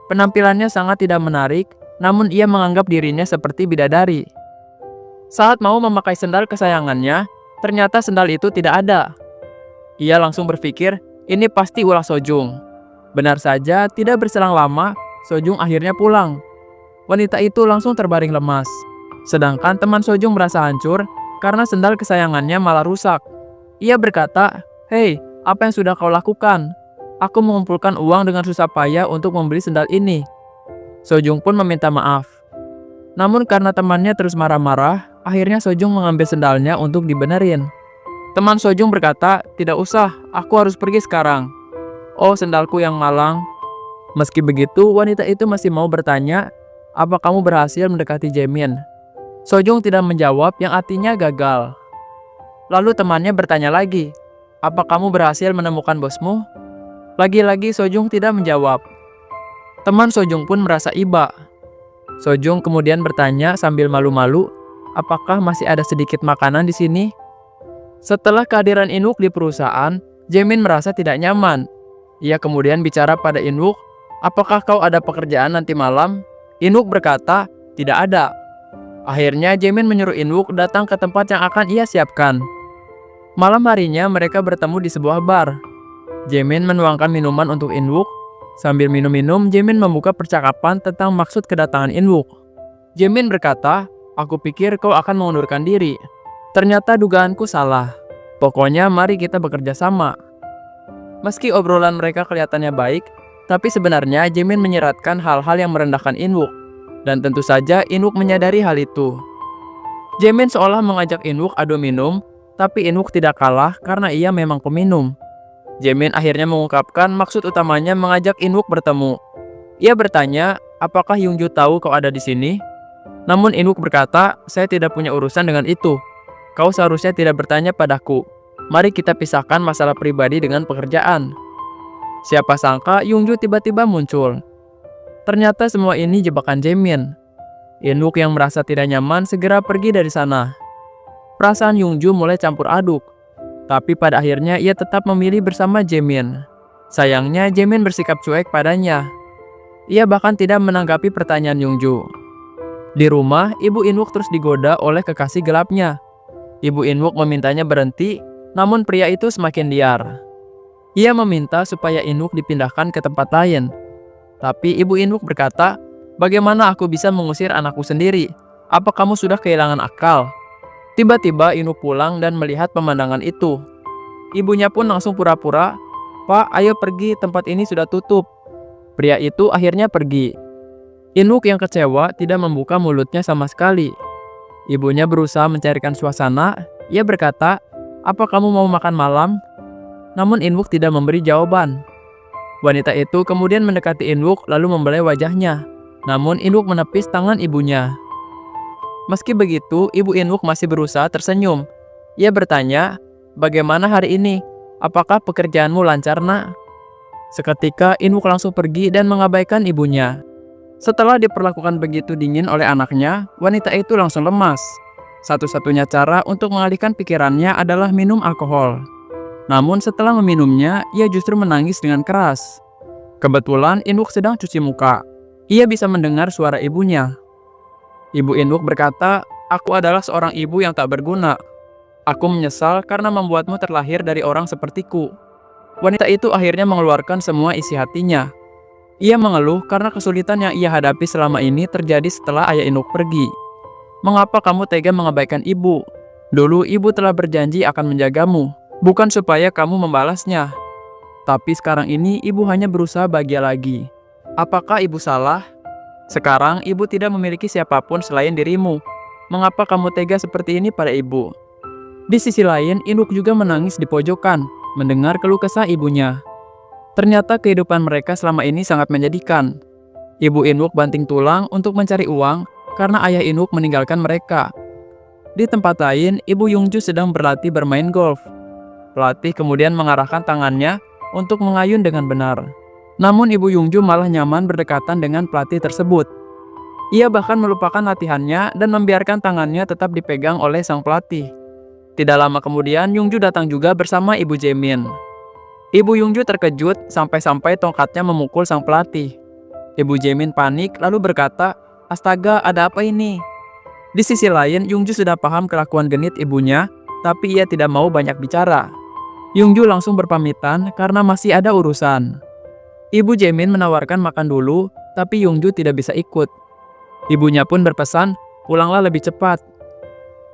Penampilannya sangat tidak menarik, namun ia menganggap dirinya seperti bidadari. Saat mau memakai sendal kesayangannya, ternyata sendal itu tidak ada. Ia langsung berpikir, ini pasti ulah Sojung. Benar saja, tidak berselang lama, Sojung akhirnya pulang. Wanita itu langsung terbaring lemas. Sedangkan teman Sojung merasa hancur karena sendal kesayangannya malah rusak. Ia berkata, "Hei, apa yang sudah kau lakukan? Aku mengumpulkan uang dengan susah payah untuk membeli sendal ini." Sojung pun meminta maaf. Namun karena temannya terus marah-marah, akhirnya Sojung mengambil sendalnya untuk dibenerin. Teman Sojung berkata, "Tidak usah, aku harus pergi sekarang." "Oh, sendalku yang malang." Meski begitu, wanita itu masih mau bertanya, "Apa kamu berhasil mendekati Jaemin?" Sojung tidak menjawab, yang artinya gagal. Lalu temannya bertanya lagi, "Apa kamu berhasil menemukan bosmu?" Lagi-lagi Sojung tidak menjawab. Teman Sojung pun merasa iba. Sojung kemudian bertanya sambil malu-malu, "Apakah masih ada sedikit makanan di sini?" Setelah kehadiran Inwook di perusahaan, Jaemin merasa tidak nyaman. Ia kemudian bicara pada Inwook, "Apakah kau ada pekerjaan nanti malam?" Inwook berkata, "Tidak ada." Akhirnya Jaemin menyuruh Inwook datang ke tempat yang akan ia siapkan. Malam harinya mereka bertemu di sebuah bar. Jaemin menuangkan minuman untuk Inwook. Sambil minum-minum, Jaemin membuka percakapan tentang maksud kedatangan Inwook. Jaemin berkata, "Aku pikir kau akan mengundurkan diri. Ternyata dugaanku salah. Pokoknya mari kita bekerja sama." Meski obrolan mereka kelihatannya baik, tapi sebenarnya Jaemin menyiratkan hal-hal yang merendahkan Inwook. Dan tentu saja Inwook menyadari hal itu. Jaemin seolah mengajak Inwook adu minum, tapi Inwook tidak kalah karena ia memang peminum. Jaemin akhirnya mengungkapkan maksud utamanya mengajak Inwook bertemu. Ia bertanya, "Apakah Yoongju tahu kau ada di sini?" Namun Inwook berkata, "Saya tidak punya urusan dengan itu. Kau seharusnya tidak bertanya padaku. Mari kita pisahkan masalah pribadi dengan pekerjaan." Siapa sangka Yoongju tiba-tiba muncul. Ternyata semua ini jebakan Jaemin. Inwook yang merasa tidak nyaman segera pergi dari sana. Perasaan Yoongju mulai campur aduk. Tapi pada akhirnya ia tetap memilih bersama Jaemin. Sayangnya Jaemin bersikap cuek padanya. Ia bahkan tidak menanggapi pertanyaan Yoongju. Di rumah, ibu Inwook terus digoda oleh kekasih gelapnya. Ibu Inwook memintanya berhenti, namun pria itu semakin liar. Ia meminta supaya Inwook dipindahkan ke tempat lain. Tapi ibu Inwook berkata, "Bagaimana aku bisa mengusir anakku sendiri? Apa kamu sudah kehilangan akal?" Tiba-tiba Inwook pulang dan melihat pemandangan itu. Ibunya pun langsung pura-pura, "Pak, ayo pergi, tempat ini sudah tutup." Pria itu akhirnya pergi. Inwook yang kecewa tidak membuka mulutnya sama sekali. Ibunya berusaha mencairkan suasana. Ia berkata, "Apa kamu mau makan malam?" Namun Inwook tidak memberi jawaban. Wanita itu kemudian mendekati Inwook lalu membelai wajahnya. Namun Inwook menepis tangan ibunya. Meski begitu, ibu Inwook masih berusaha tersenyum. Ia bertanya, "Bagaimana hari ini? Apakah pekerjaanmu lancar, nak?" Seketika Inwook langsung pergi dan mengabaikan ibunya. Setelah diperlakukan begitu dingin oleh anaknya, wanita itu langsung lemas. Satu-satunya cara untuk mengalihkan pikirannya adalah minum alkohol. Namun setelah meminumnya, ia justru menangis dengan keras. Kebetulan Inwook sedang cuci muka. Ia bisa mendengar suara ibunya. Ibu Inwook berkata, "Aku adalah seorang ibu yang tak berguna. Aku menyesal karena membuatmu terlahir dari orang sepertiku." Wanita itu akhirnya mengeluarkan semua isi hatinya. Ia mengeluh karena kesulitan yang ia hadapi selama ini terjadi setelah ayah Inwook pergi. "Mengapa kamu tega mengabaikan ibu? Dulu ibu telah berjanji akan menjagamu, bukan supaya kamu membalasnya. Tapi sekarang ini ibu hanya berusaha bahagia lagi. Apakah ibu salah? Sekarang ibu tidak memiliki siapapun selain dirimu. Mengapa kamu tega seperti ini pada ibu?" Di sisi lain, Inwook juga menangis di pojokan, mendengar keluh kesah ibunya. Ternyata kehidupan mereka selama ini sangat menyedihkan. Ibu Inwook banting tulang untuk mencari uang karena ayah Inwook meninggalkan mereka. Di tempat lain, ibu Yoongju sedang berlatih bermain golf. Pelatih kemudian mengarahkan tangannya untuk mengayun dengan benar. Namun ibu Yoongju malah nyaman berdekatan dengan pelatih tersebut. Ia bahkan melupakan latihannya dan membiarkan tangannya tetap dipegang oleh sang pelatih. Tidak lama kemudian, Yoongju datang juga bersama ibu Jaemin. Ibu Yoongju terkejut sampai-sampai tongkatnya memukul sang pelatih. Ibu Jaemin panik lalu berkata, "Astaga, ada apa ini?" Di sisi lain, Yoongju sudah paham kelakuan genit ibunya, tapi ia tidak mau banyak bicara. Yoongju langsung berpamitan karena masih ada urusan. Ibu Jaemin menawarkan makan dulu, tapi Yoongju tidak bisa ikut. Ibunya pun berpesan, "Pulanglah lebih cepat."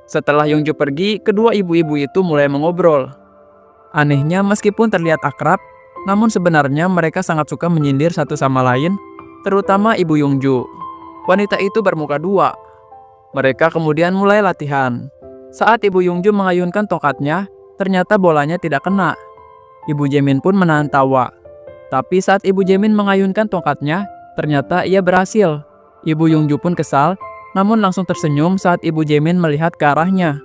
Setelah Yoongju pergi, kedua ibu-ibu itu mulai mengobrol. Anehnya, meskipun terlihat akrab, namun sebenarnya mereka sangat suka menyindir satu sama lain, terutama ibu Yoongju. Wanita itu bermuka dua. Mereka kemudian mulai latihan. Saat ibu Yoongju mengayunkan tongkatnya, ternyata bolanya tidak kena. Ibu Jaemin pun menahan tawa. Tapi saat ibu Jaemin mengayunkan tongkatnya, ternyata ia berhasil. Ibu Yoongju pun kesal, namun langsung tersenyum saat ibu Jaemin melihat ke arahnya.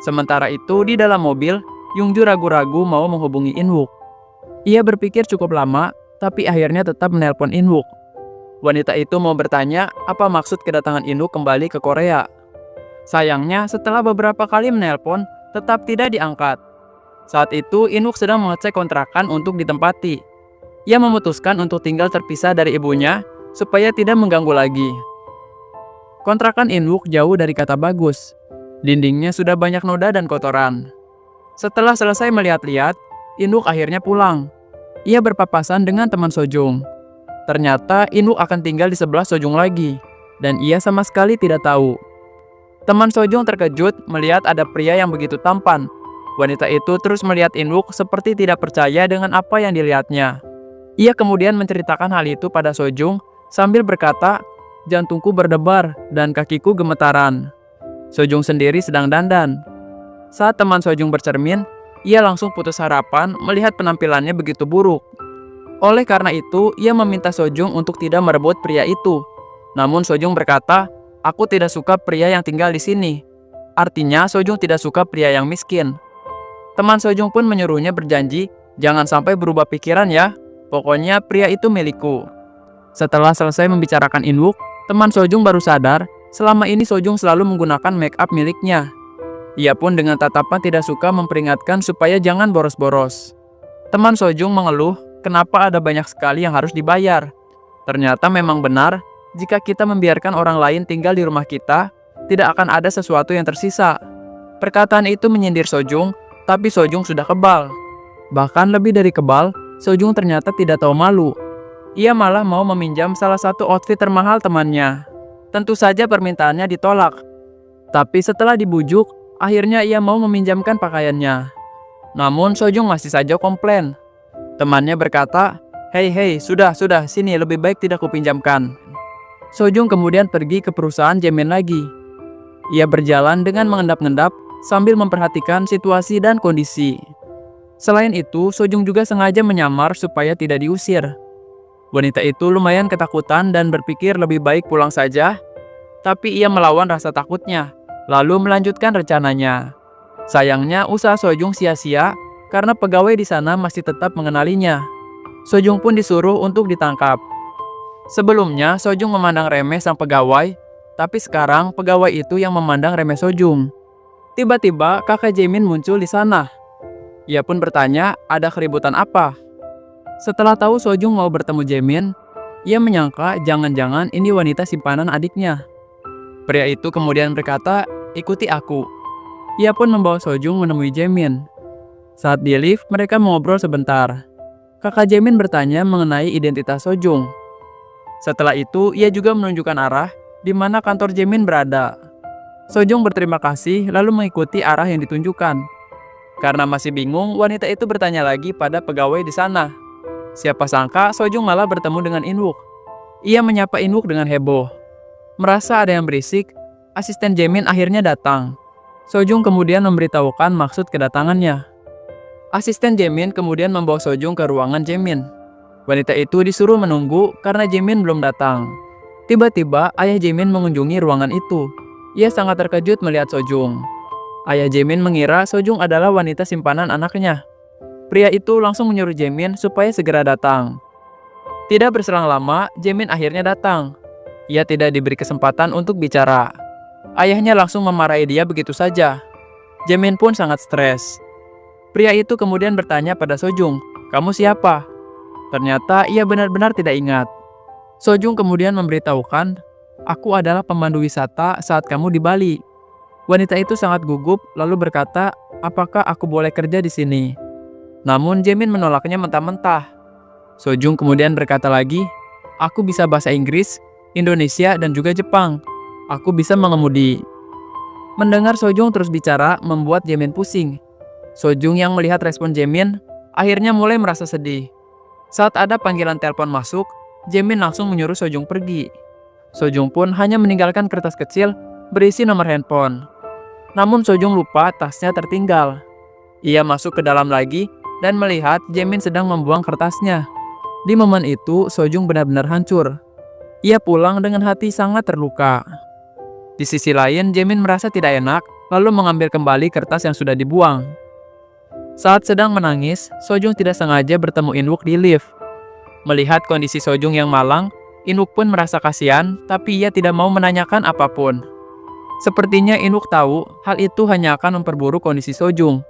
Sementara itu, di dalam mobil, Yoongju ragu-ragu mau menghubungi Inwook. Ia berpikir cukup lama, tapi akhirnya tetap menelpon Inwook. Wanita itu mau bertanya apa maksud kedatangan Inwook kembali ke Korea. Sayangnya, setelah beberapa kali menelpon, tetap tidak diangkat. Saat itu Inwook sedang mengecek kontrakan untuk ditempati. Ia memutuskan untuk tinggal terpisah dari ibunya supaya tidak mengganggu lagi. Kontrakan Inwook jauh dari kata bagus. Dindingnya sudah banyak noda dan kotoran. Setelah selesai melihat-lihat, Inwook akhirnya pulang. Ia berpapasan dengan teman Sojung. Ternyata Inwook akan tinggal di sebelah Sojung lagi, dan ia sama sekali tidak tahu. Teman Sojung terkejut melihat ada pria yang begitu tampan. Wanita itu terus melihat Inwook seperti tidak percaya dengan apa yang dilihatnya. Ia kemudian menceritakan hal itu pada Sojung sambil berkata, "Jantungku berdebar dan kakiku gemetaran." Sojung sendiri sedang dandan. Saat teman Sojung bercermin, ia langsung putus harapan melihat penampilannya begitu buruk. Oleh karena itu, ia meminta Sojung untuk tidak merebut pria itu. Namun Sojung berkata, "Aku tidak suka pria yang tinggal di sini." Artinya Sojung tidak suka pria yang miskin. Teman Sojung pun menyuruhnya berjanji, "Jangan sampai berubah pikiran ya. Pokoknya pria itu milikku." Setelah selesai membicarakan Inwook, teman Sojung baru sadar selama ini Sojung selalu menggunakan make up miliknya. Ia pun dengan tatapan tidak suka memperingatkan supaya jangan boros-boros. Teman Sojung mengeluh kenapa ada banyak sekali yang harus dibayar. Ternyata memang benar, jika kita membiarkan orang lain tinggal di rumah kita, tidak akan ada sesuatu yang tersisa. Perkataan itu menyindir Sojung, tapi Sojung sudah kebal. Bahkan lebih dari kebal, Sojung ternyata tidak tahu malu. Ia malah mau meminjam salah satu outfit termahal temannya. Tentu saja permintaannya ditolak. Tapi setelah dibujuk, akhirnya ia mau meminjamkan pakaiannya. Namun Sojung masih saja komplain. Temannya berkata, Hei, sudah, sini lebih baik tidak kupinjamkan." Sojung kemudian pergi ke perusahaan Jaemin lagi. Ia berjalan dengan mengendap-endap sambil memperhatikan situasi dan kondisi. Selain itu, Sojung juga sengaja menyamar supaya tidak diusir. Wanita itu lumayan ketakutan dan berpikir lebih baik pulang saja, tapi ia melawan rasa takutnya, lalu melanjutkan rencananya. Sayangnya usaha Sojung sia-sia karena pegawai di sana masih tetap mengenalinya. Sojung pun disuruh untuk ditangkap. Sebelumnya, Sojung memandang remeh sang pegawai, tapi sekarang pegawai itu yang memandang remeh Sojung. Tiba-tiba kakak Jaemin muncul di sana. Ia pun bertanya, ada keributan apa? Setelah tahu Sojung mau bertemu Jaemin, ia menyangka jangan-jangan ini wanita simpanan adiknya. Pria itu kemudian berkata, "Ikuti aku." Ia pun membawa Sojung menemui Jaemin. Saat di lift, mereka mengobrol sebentar. Kakak Jaemin bertanya mengenai identitas Sojung. Setelah itu, ia juga menunjukkan arah di mana kantor Jaemin berada. Sojung berterima kasih lalu mengikuti arah yang ditunjukkan. Karena masih bingung, wanita itu bertanya lagi pada pegawai di sana. Siapa sangka Sojung malah bertemu dengan Inwook. Ia menyapa Inwook dengan heboh. Merasa ada yang berisik, asisten Jaemin akhirnya datang. Sojung kemudian memberitahukan maksud kedatangannya. Asisten Jaemin kemudian membawa Sojung ke ruangan Jaemin. Wanita itu disuruh menunggu karena Jaemin belum datang. Tiba-tiba ayah Jaemin mengunjungi ruangan itu. Ia sangat terkejut melihat Sojung. Ayah Jaemin mengira Sojung adalah wanita simpanan anaknya. Pria itu langsung menyuruh Jaemin supaya segera datang. Tidak berselang lama, Jaemin akhirnya datang. Ia tidak diberi kesempatan untuk bicara. Ayahnya langsung memarahi dia begitu saja. Jaemin pun sangat stres. Pria itu kemudian bertanya pada Sojung, "Kamu siapa?" Ternyata ia benar-benar tidak ingat. Sojung kemudian memberitahukan, "Aku adalah pemandu wisata saat kamu di Bali." Wanita itu sangat gugup lalu berkata, "Apakah aku boleh kerja di sini?" Namun Jaemin menolaknya mentah-mentah. Sojung kemudian berkata lagi, "Aku bisa bahasa Inggris, Indonesia, dan juga Jepang. Aku bisa mengemudi." Mendengar Sojung terus bicara membuat Jaemin pusing. Sojung yang melihat respon Jaemin akhirnya mulai merasa sedih. Saat ada panggilan telepon masuk, Jaemin langsung menyuruh Sojung pergi. Sojung pun hanya meninggalkan kertas kecil berisi nomor handphone. Namun Sojung lupa tasnya tertinggal. Ia masuk ke dalam lagi dan melihat Jaemin sedang membuang kertasnya. Di momen itu, Sojung benar-benar hancur. Ia pulang dengan hati sangat terluka. Di sisi lain, Jaemin merasa tidak enak, lalu mengambil kembali kertas yang sudah dibuang. Saat sedang menangis, Sojung tidak sengaja bertemu Inwook di lift. Melihat kondisi Sojung yang malang, Inwook pun merasa kasihan, tapi ia tidak mau menanyakan apapun. Sepertinya Inwook tahu hal itu hanya akan memperburuk kondisi Sojung.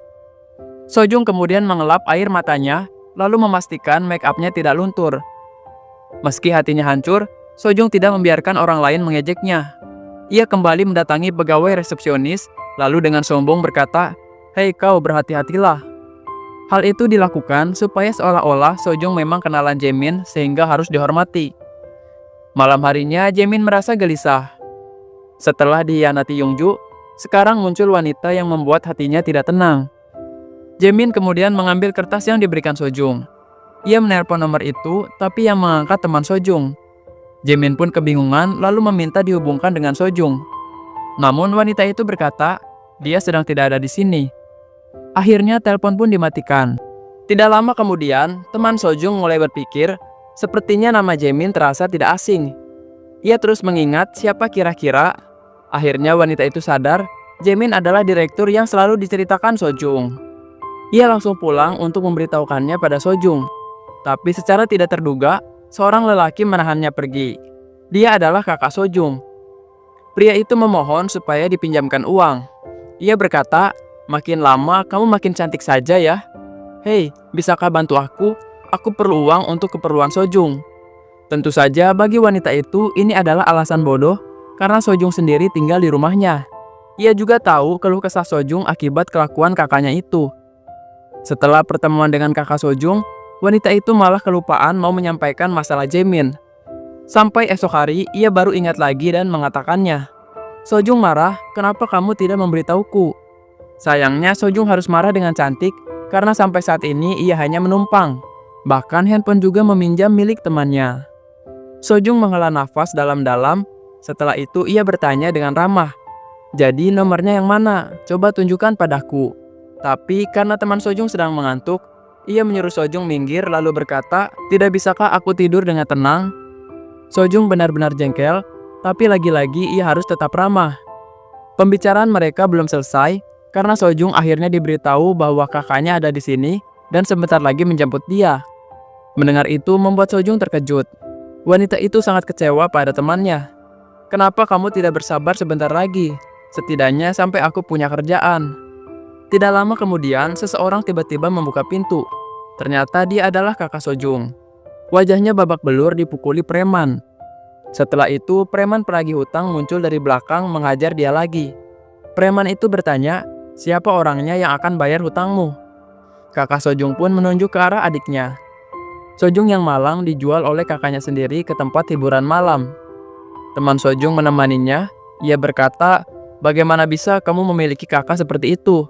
Sojung kemudian mengelap air matanya, lalu memastikan make up-nya tidak luntur. Meski hatinya hancur, Sojung tidak membiarkan orang lain mengejeknya. Ia kembali mendatangi pegawai resepsionis, lalu dengan sombong berkata, "Hei kau, berhati-hatilah." Hal itu dilakukan supaya seolah-olah Sojung memang kenalan Jaemin sehingga harus dihormati. Malam harinya Jaemin merasa gelisah. Setelah dikhianati Yongju, sekarang muncul wanita yang membuat hatinya tidak tenang. Jaemin kemudian mengambil kertas yang diberikan Sojung. Ia menelpon nomor itu, tapi yang mengangkat teman Sojung. Jaemin pun kebingungan lalu meminta dihubungkan dengan Sojung. Namun wanita itu berkata, dia sedang tidak ada di sini. Akhirnya telepon pun dimatikan. Tidak lama kemudian, teman Sojung mulai berpikir, sepertinya nama Jaemin terasa tidak asing. Ia terus mengingat siapa kira-kira. Akhirnya wanita itu sadar, Jaemin adalah direktur yang selalu diceritakan Sojung. Ia langsung pulang untuk memberitahukannya pada Sojung. Tapi secara tidak terduga, seorang lelaki menahannya pergi. Dia adalah kakak Sojung. Pria itu memohon supaya dipinjamkan uang. Ia berkata, "Makin lama kamu makin cantik saja ya. Hei, bisakah bantu aku? Aku perlu uang untuk keperluan Sojung." Tentu saja bagi wanita itu ini adalah alasan bodoh karena Sojung sendiri tinggal di rumahnya. Ia juga tahu keluh kesah Sojung akibat kelakuan kakaknya itu. Setelah pertemuan dengan kakak Sojung, wanita itu malah kelupaan mau menyampaikan masalah Jaemin. Sampai esok hari, ia baru ingat lagi dan mengatakannya. Sojung marah, "Kenapa kamu tidak memberitahuku?" Sayangnya Sojung harus marah dengan cantik karena sampai saat ini ia hanya menumpang. Bahkan handphone juga meminjam milik temannya. Sojung menghela nafas dalam-dalam. Setelah itu ia bertanya dengan ramah, "Jadi nomornya yang mana? Coba tunjukkan padaku." Tapi karena teman Sojung sedang mengantuk, ia menyuruh Sojung minggir lalu berkata, "Tidak bisakah aku tidur dengan tenang?" Sojung benar-benar jengkel, tapi lagi-lagi ia harus tetap ramah. Pembicaraan mereka belum selesai karena Sojung akhirnya diberitahu bahwa kakaknya ada di sini dan sebentar lagi menjemput dia. Mendengar itu membuat Sojung terkejut. Wanita itu sangat kecewa pada temannya. "Kenapa kamu tidak bersabar sebentar lagi? Setidaknya sampai aku punya kerjaan." Tidak lama kemudian, seseorang tiba-tiba membuka pintu. Ternyata dia adalah kakak Sojung. Wajahnya babak belur dipukuli preman. Setelah itu, preman penagih hutang muncul dari belakang menghajar dia lagi. Preman itu bertanya, "Siapa orangnya yang akan bayar hutangmu?" Kakak Sojung pun menunjuk ke arah adiknya. Sojung yang malang dijual oleh kakaknya sendiri ke tempat hiburan malam. Teman Sojung menemaninya. Ia berkata, "Bagaimana bisa kamu memiliki kakak seperti itu?"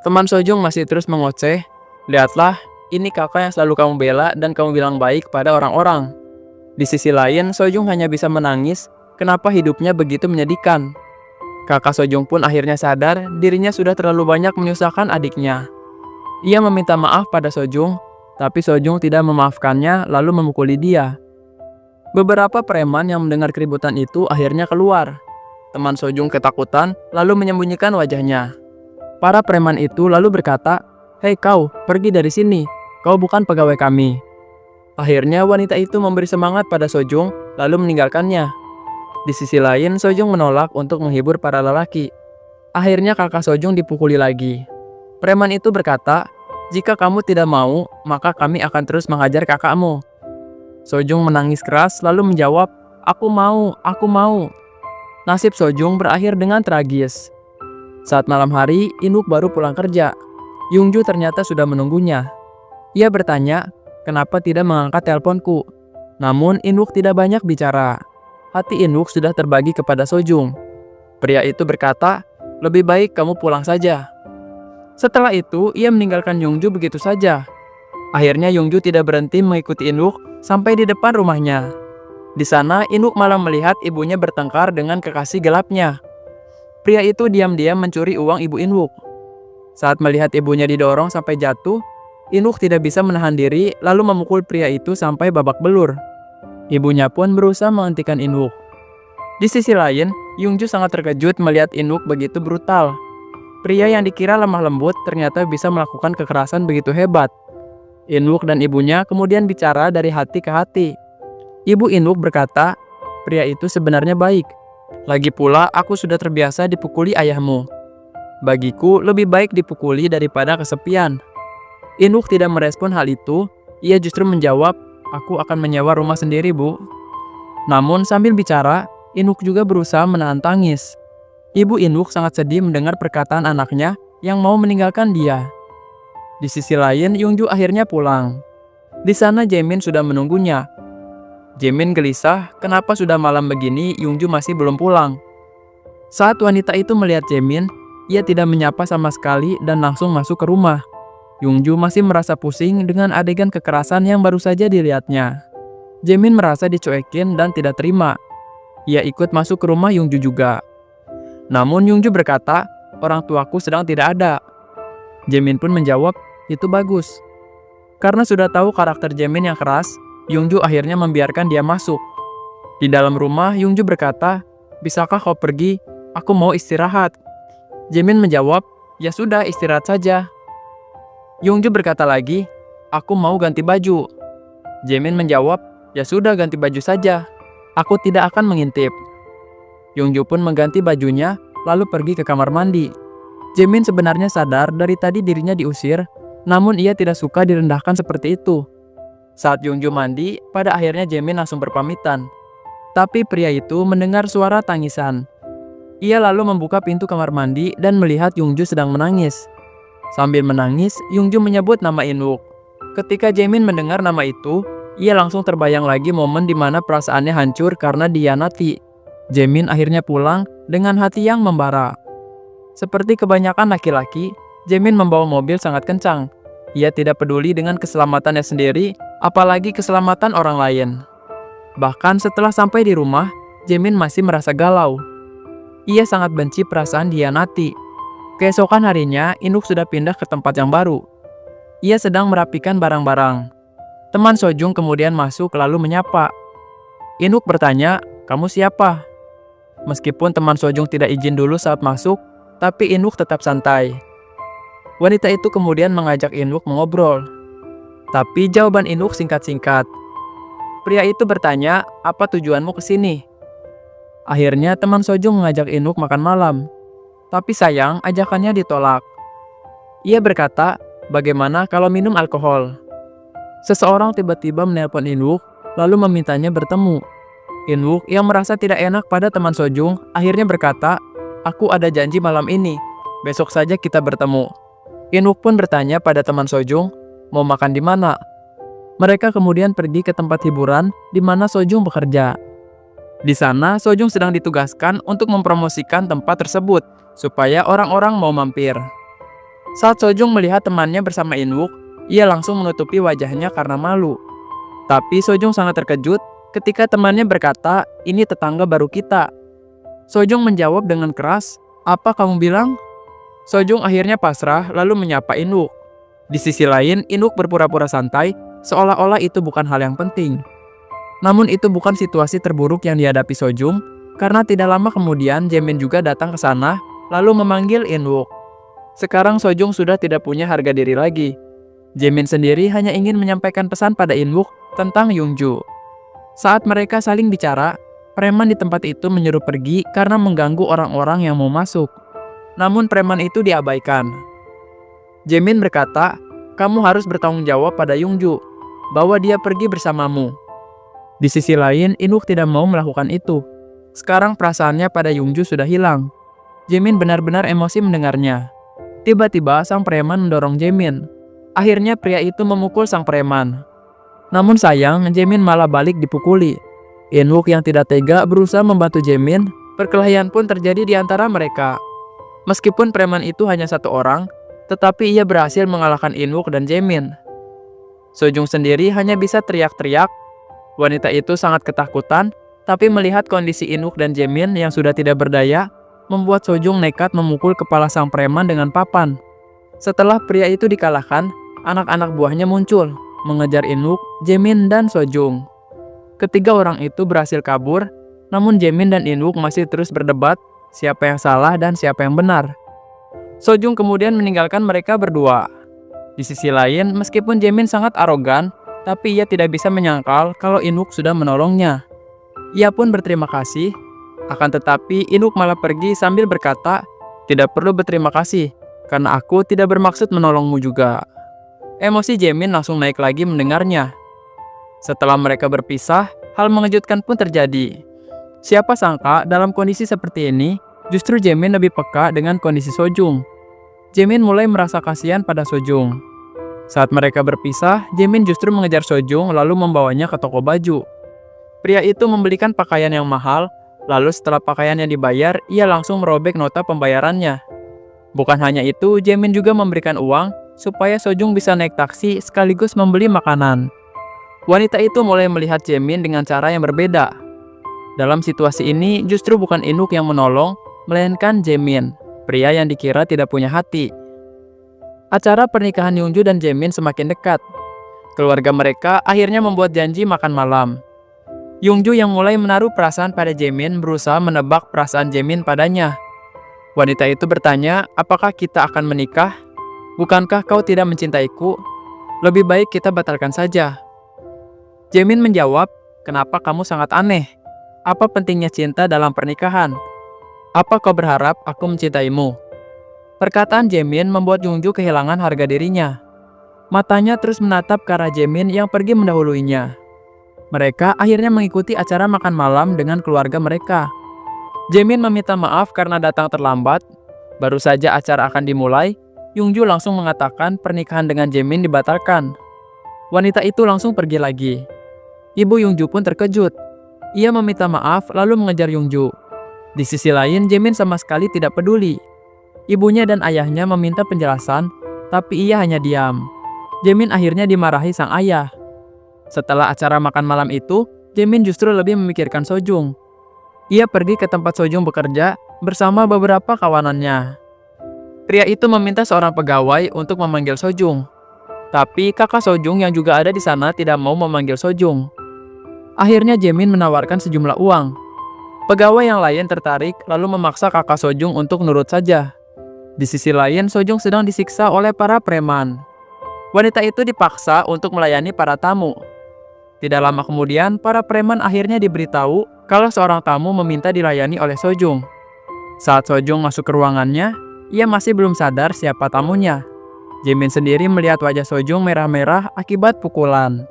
Teman Sojung masih terus mengoceh. "Lihatlah, ini kakak yang selalu kamu bela dan kamu bilang baik pada orang-orang." Di sisi lain, Sojung hanya bisa menangis. Kenapa hidupnya begitu menyedihkan? Kakak Sojung pun akhirnya sadar dirinya sudah terlalu banyak menyusahkan adiknya. Ia meminta maaf pada Sojung, tapi Sojung tidak memaafkannya lalu memukuli dia. Beberapa preman yang mendengar keributan itu akhirnya keluar. Teman Sojung ketakutan lalu menyembunyikan wajahnya. Para preman itu lalu berkata, "Hei kau, pergi dari sini. Kau bukan pegawai kami." Akhirnya wanita itu memberi semangat pada Sojung lalu meninggalkannya. Di sisi lain, Sojung menolak untuk menghibur para lelaki. Akhirnya kakak Sojung dipukuli lagi. Preman itu berkata, "Jika kamu tidak mau, maka kami akan terus menghajar kakakmu." Sojung menangis keras lalu menjawab, "Aku mau, aku mau." Nasib Sojung berakhir dengan tragis. Saat malam hari, Inwook baru pulang kerja. Yongju ternyata sudah menunggunya. Ia bertanya, "Kenapa tidak mengangkat teleponku?" Namun Inwook tidak banyak bicara. Hati Inwook sudah terbagi kepada Sojung. Pria itu berkata, "Lebih baik kamu pulang saja." Setelah itu, ia meninggalkan Yongju begitu saja. Akhirnya Yongju tidak berhenti mengikuti Inwook sampai di depan rumahnya. Di sana, Inwook malah melihat ibunya bertengkar dengan kekasih gelapnya. Pria itu diam-diam mencuri uang ibu Inwook. Saat melihat ibunya didorong sampai jatuh, Inwook tidak bisa menahan diri lalu memukul pria itu sampai babak belur. Ibunya pun berusaha menghentikan Inwook. Di sisi lain, Yongju sangat terkejut melihat Inwook begitu brutal. Pria yang dikira lemah lembut ternyata bisa melakukan kekerasan begitu hebat. Inwook dan ibunya kemudian bicara dari hati ke hati. Ibu Inwook berkata, "Pria itu sebenarnya baik. Lagi pula, aku sudah terbiasa dipukuli ayahmu. Bagiku, lebih baik dipukuli daripada kesepian. Inuk tidak merespon hal itu, ia justru menjawab, aku akan menyewa rumah sendiri, Bu. Namun sambil bicara, Inuk juga berusaha menahan tangis. Ibu Inuk sangat sedih mendengar perkataan anaknya yang mau meninggalkan dia. Di sisi lain, Yungju akhirnya pulang. Di sana Jaemin sudah menunggunya. Jaemin gelisah, kenapa sudah malam begini Yungju masih belum pulang. Saat wanita itu melihat Jaemin, ia tidak menyapa sama sekali dan langsung masuk ke rumah. Yungju masih merasa pusing dengan adegan kekerasan yang baru saja dilihatnya. Jaemin merasa dicuekin dan tidak terima. Ia ikut masuk ke rumah Yungju juga. Namun Yungju berkata, orang tuaku sedang tidak ada. Jaemin pun menjawab, itu bagus. Karena sudah tahu karakter Jaemin yang keras, Yungju akhirnya membiarkan dia masuk. Di dalam rumah, Yungju berkata, bisakah kau pergi? Aku mau istirahat. Jaemin menjawab, ya sudah istirahat saja. Yungju berkata lagi, aku mau ganti baju. Jaemin menjawab, ya sudah ganti baju saja. Aku tidak akan mengintip. Yungju pun mengganti bajunya, lalu pergi ke kamar mandi. Jaemin sebenarnya sadar dari tadi dirinya diusir, namun ia tidak suka direndahkan seperti itu. Saat Yungju mandi, pada akhirnya Jaemin langsung berpamitan. Tapi pria itu mendengar suara tangisan. Ia lalu membuka pintu kamar mandi dan melihat Yungju sedang menangis. Sambil menangis, Yungju menyebut nama Inuk. Ketika Jaemin mendengar nama itu, ia langsung terbayang lagi momen di mana perasaannya hancur karena dihianati. Jaemin akhirnya pulang dengan hati yang membara. Seperti kebanyakan laki-laki, Jaemin membawa mobil sangat kencang. Ia tidak peduli dengan keselamatannya sendiri, apalagi keselamatan orang lain. Bahkan setelah sampai di rumah, Jaemin masih merasa galau. Ia sangat benci perasaan dihianati. Keesokan harinya, Inuk sudah pindah ke tempat yang baru. Ia sedang merapikan barang-barang. Teman Sojung kemudian masuk lalu menyapa. Inuk bertanya, kamu siapa? Meskipun teman Sojung tidak izin dulu saat masuk, tapi Inuk tetap santai. Wanita itu kemudian mengajak Inuk mengobrol. Tapi jawaban Inuk singkat-singkat. Pria itu bertanya, apa tujuanmu ke sini? Akhirnya teman Sojung mengajak Inuk makan malam. Tapi sayang, ajakannya ditolak. Ia berkata, bagaimana kalau minum alkohol? Seseorang tiba-tiba menelpon Inuk, lalu memintanya bertemu. Inuk yang merasa tidak enak pada teman Sojung, akhirnya berkata, aku ada janji malam ini, besok saja kita bertemu. Inuk pun bertanya pada teman Sojung, mau makan di mana? Mereka kemudian pergi ke tempat hiburan di mana Sojung bekerja. Di sana, Sojung sedang ditugaskan untuk mempromosikan tempat tersebut, supaya orang-orang mau mampir. Saat Sojung melihat temannya bersama Inuk, ia langsung menutupi wajahnya karena malu. Tapi Sojung sangat terkejut ketika temannya berkata, ini tetangga baru kita. Sojung menjawab dengan keras, apa kamu bilang? Sojung akhirnya pasrah lalu menyapa Inuk. Di sisi lain, Inuk berpura-pura santai, seolah-olah itu bukan hal yang penting. Namun itu bukan situasi terburuk yang dihadapi Sojung, karena tidak lama kemudian Jaemin juga datang ke sana, lalu memanggil Inuk. Sekarang Sojung sudah tidak punya harga diri lagi. Jaemin sendiri hanya ingin menyampaikan pesan pada Inuk tentang Yungju. Saat mereka saling bicara, preman di tempat itu menyuruh pergi karena mengganggu orang-orang yang mau masuk. Namun preman itu diabaikan. Jaemin berkata, kamu harus bertanggung jawab pada Yungju, bahwa dia pergi bersamamu. Di sisi lain, Inuk tidak mau melakukan itu. Sekarang perasaannya pada Yungju sudah hilang. Jaemin benar-benar emosi mendengarnya. Tiba-tiba sang preman mendorong Jaemin. Akhirnya pria itu memukul sang preman. Namun sayang, Jaemin malah balik dipukuli. Inuk yang tidak tega berusaha membantu Jaemin. Perkelahian pun terjadi di antara mereka. Meskipun preman itu hanya satu orang, tetapi ia berhasil mengalahkan Inuk dan Jaemin. Sojung sendiri hanya bisa teriak-teriak. Wanita itu sangat ketakutan, tapi melihat kondisi Inuk dan Jaemin yang sudah tidak berdaya, membuat Sojung nekat memukul kepala sang preman dengan papan. Setelah pria itu dikalahkan, anak-anak buahnya muncul, mengejar Inuk, Jaemin, dan Sojung. Ketiga orang itu berhasil kabur, namun Jaemin dan Inuk masih terus berdebat siapa yang salah dan siapa yang benar. Sojung kemudian meninggalkan mereka berdua. Di sisi lain, meskipun Jaemin sangat arogan, tapi ia tidak bisa menyangkal kalau Inuk sudah menolongnya. Ia pun berterima kasih. Akan tetapi Inuk malah pergi sambil berkata, "Tidak perlu berterima kasih, karena aku tidak bermaksud menolongmu juga." Emosi Jaemin langsung naik lagi mendengarnya. Setelah mereka berpisah, hal mengejutkan pun terjadi. Siapa sangka dalam kondisi seperti ini, justru Jaemin lebih peka dengan kondisi Sojung. Jaemin mulai merasa kasihan pada Sojung. Saat mereka berpisah, Jaemin justru mengejar Sojung lalu membawanya ke toko baju. Pria itu membelikan pakaian yang mahal, lalu setelah pakaiannya dibayar, ia langsung merobek nota pembayarannya. Bukan hanya itu, Jaemin juga memberikan uang supaya Sojung bisa naik taksi sekaligus membeli makanan. Wanita itu mulai melihat Jaemin dengan cara yang berbeda. Dalam situasi ini, justru bukan Inuk yang menolong, melainkan Jaemin, pria yang dikira tidak punya hati. Acara pernikahan Yongju dan Jaemin semakin dekat. Keluarga mereka akhirnya membuat janji makan malam. Yongju yang mulai menaruh perasaan pada Jaemin berusaha menebak perasaan Jaemin padanya. Wanita itu bertanya, "Apakah kita akan menikah? Bukankah kau tidak mencintaiku? Lebih baik kita batalkan saja." Jaemin menjawab, "Kenapa kamu sangat aneh? Apa pentingnya cinta dalam pernikahan? Apa kau berharap aku mencintaimu?" Perkataan Jaemin membuat Yongju kehilangan harga dirinya. Matanya terus menatap ke arah Jaemin yang pergi mendahuluinya. Mereka akhirnya mengikuti acara makan malam dengan keluarga mereka. Jaemin meminta maaf karena datang terlambat. Baru saja acara akan dimulai, Yongju langsung mengatakan pernikahan dengan Jaemin dibatalkan. Wanita itu langsung pergi lagi. Ibu Yongju pun terkejut. Ia meminta maaf lalu mengejar Yongju. Di sisi lain, Jaemin sama sekali tidak peduli. Ibunya dan ayahnya meminta penjelasan, tapi ia hanya diam. Jaemin akhirnya dimarahi sang ayah. Setelah acara makan malam itu, Jaemin justru lebih memikirkan Sojung. Ia pergi ke tempat Sojung bekerja bersama beberapa kawanannya. Pria itu meminta seorang pegawai untuk memanggil Sojung. Tapi kakak Sojung yang juga ada di sana tidak mau memanggil Sojung. Akhirnya Jaemin menawarkan sejumlah uang. Pegawai yang lain tertarik lalu memaksa kakak Sojung untuk nurut saja. Di sisi lain, Sojung sedang disiksa oleh para preman. Wanita itu dipaksa untuk melayani para tamu. Tidak lama kemudian, para preman akhirnya diberitahu kalau seorang tamu meminta dilayani oleh Sojung. Saat Sojung masuk ke ruangannya, ia masih belum sadar siapa tamunya. Jaemin sendiri melihat wajah Sojung merah-merah akibat pukulan.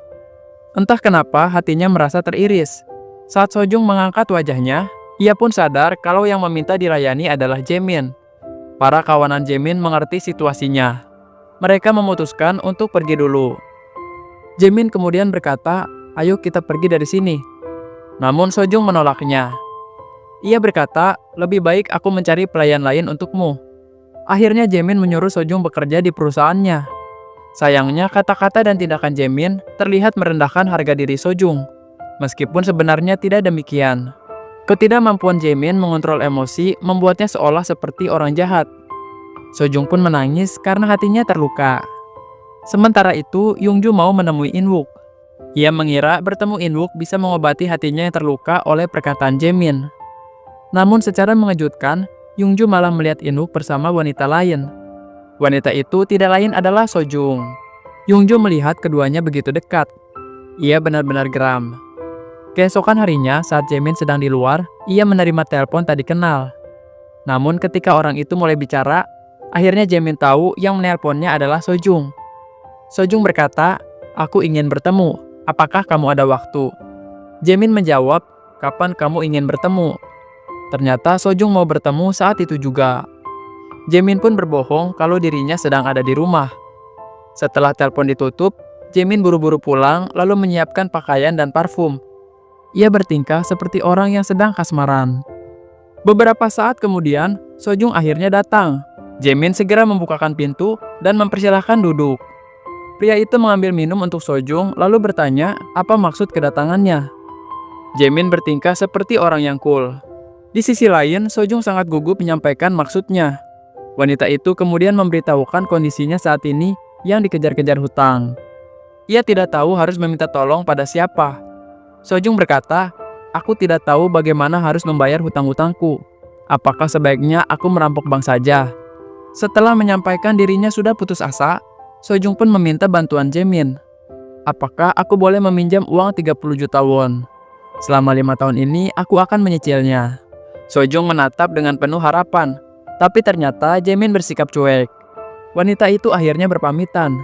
Entah kenapa hatinya merasa teriris. Saat Sojung mengangkat wajahnya, ia pun sadar kalau yang meminta dilayani adalah Jaemin. Para kawanan Jaemin mengerti situasinya. Mereka memutuskan untuk pergi dulu. Jaemin kemudian berkata, "Ayo kita pergi dari sini." Namun Sojung menolaknya. Ia berkata, "Lebih baik aku mencari pelayan lain untukmu." Akhirnya Jaemin menyuruh Sojung bekerja di perusahaannya. Sayangnya kata-kata dan tindakan Jaemin terlihat merendahkan harga diri Sojung. Meskipun sebenarnya tidak demikian. Ketidakmampuan Jaemin mengontrol emosi membuatnya seolah seperti orang jahat. Sojung pun menangis karena hatinya terluka. Sementara itu, Yongju mau menemui Inwook. Ia mengira bertemu Inwook bisa mengobati hatinya yang terluka oleh perkataan Jaemin. Namun secara mengejutkan, Yongju malah melihat Inwook bersama wanita lain. Wanita itu tidak lain adalah Sojung. Yongju melihat keduanya begitu dekat. Ia benar-benar geram. Keesokan harinya, saat Jaemin sedang di luar, ia menerima telepon tak dikenal. Namun ketika orang itu mulai bicara, akhirnya Jaemin tahu yang menelponnya adalah Sojung. Sojung berkata, "Aku ingin bertemu. Apakah kamu ada waktu?" Jaemin menjawab, "Kapan kamu ingin bertemu?" Ternyata Sojung mau bertemu saat itu juga. Jaemin pun berbohong kalau dirinya sedang ada di rumah. Setelah telepon ditutup, Jaemin buru-buru pulang lalu menyiapkan pakaian dan parfum. Ia bertingkah seperti orang yang sedang kasmaran. Beberapa saat kemudian, Sojung akhirnya datang. Jaemin segera membukakan pintu dan mempersilahkan duduk. Pria itu mengambil minum untuk Sojung lalu bertanya apa maksud kedatangannya. Jaemin bertingkah seperti orang yang cool. Di sisi lain, Sojung sangat gugup menyampaikan maksudnya. Wanita itu kemudian memberitahukan kondisinya saat ini yang dikejar-kejar hutang. Ia tidak tahu harus meminta tolong pada siapa. Sojung berkata, "Aku tidak tahu bagaimana harus membayar hutang-hutangku. Apakah sebaiknya aku merampok bank saja?" Setelah menyampaikan dirinya sudah putus asa, Sojung pun meminta bantuan Jaemin. "Apakah aku boleh meminjam uang 30 juta won? Selama 5 tahun ini aku akan menyicilnya." Sojung menatap dengan penuh harapan, tapi ternyata Jaemin bersikap cuek. Wanita itu akhirnya berpamitan.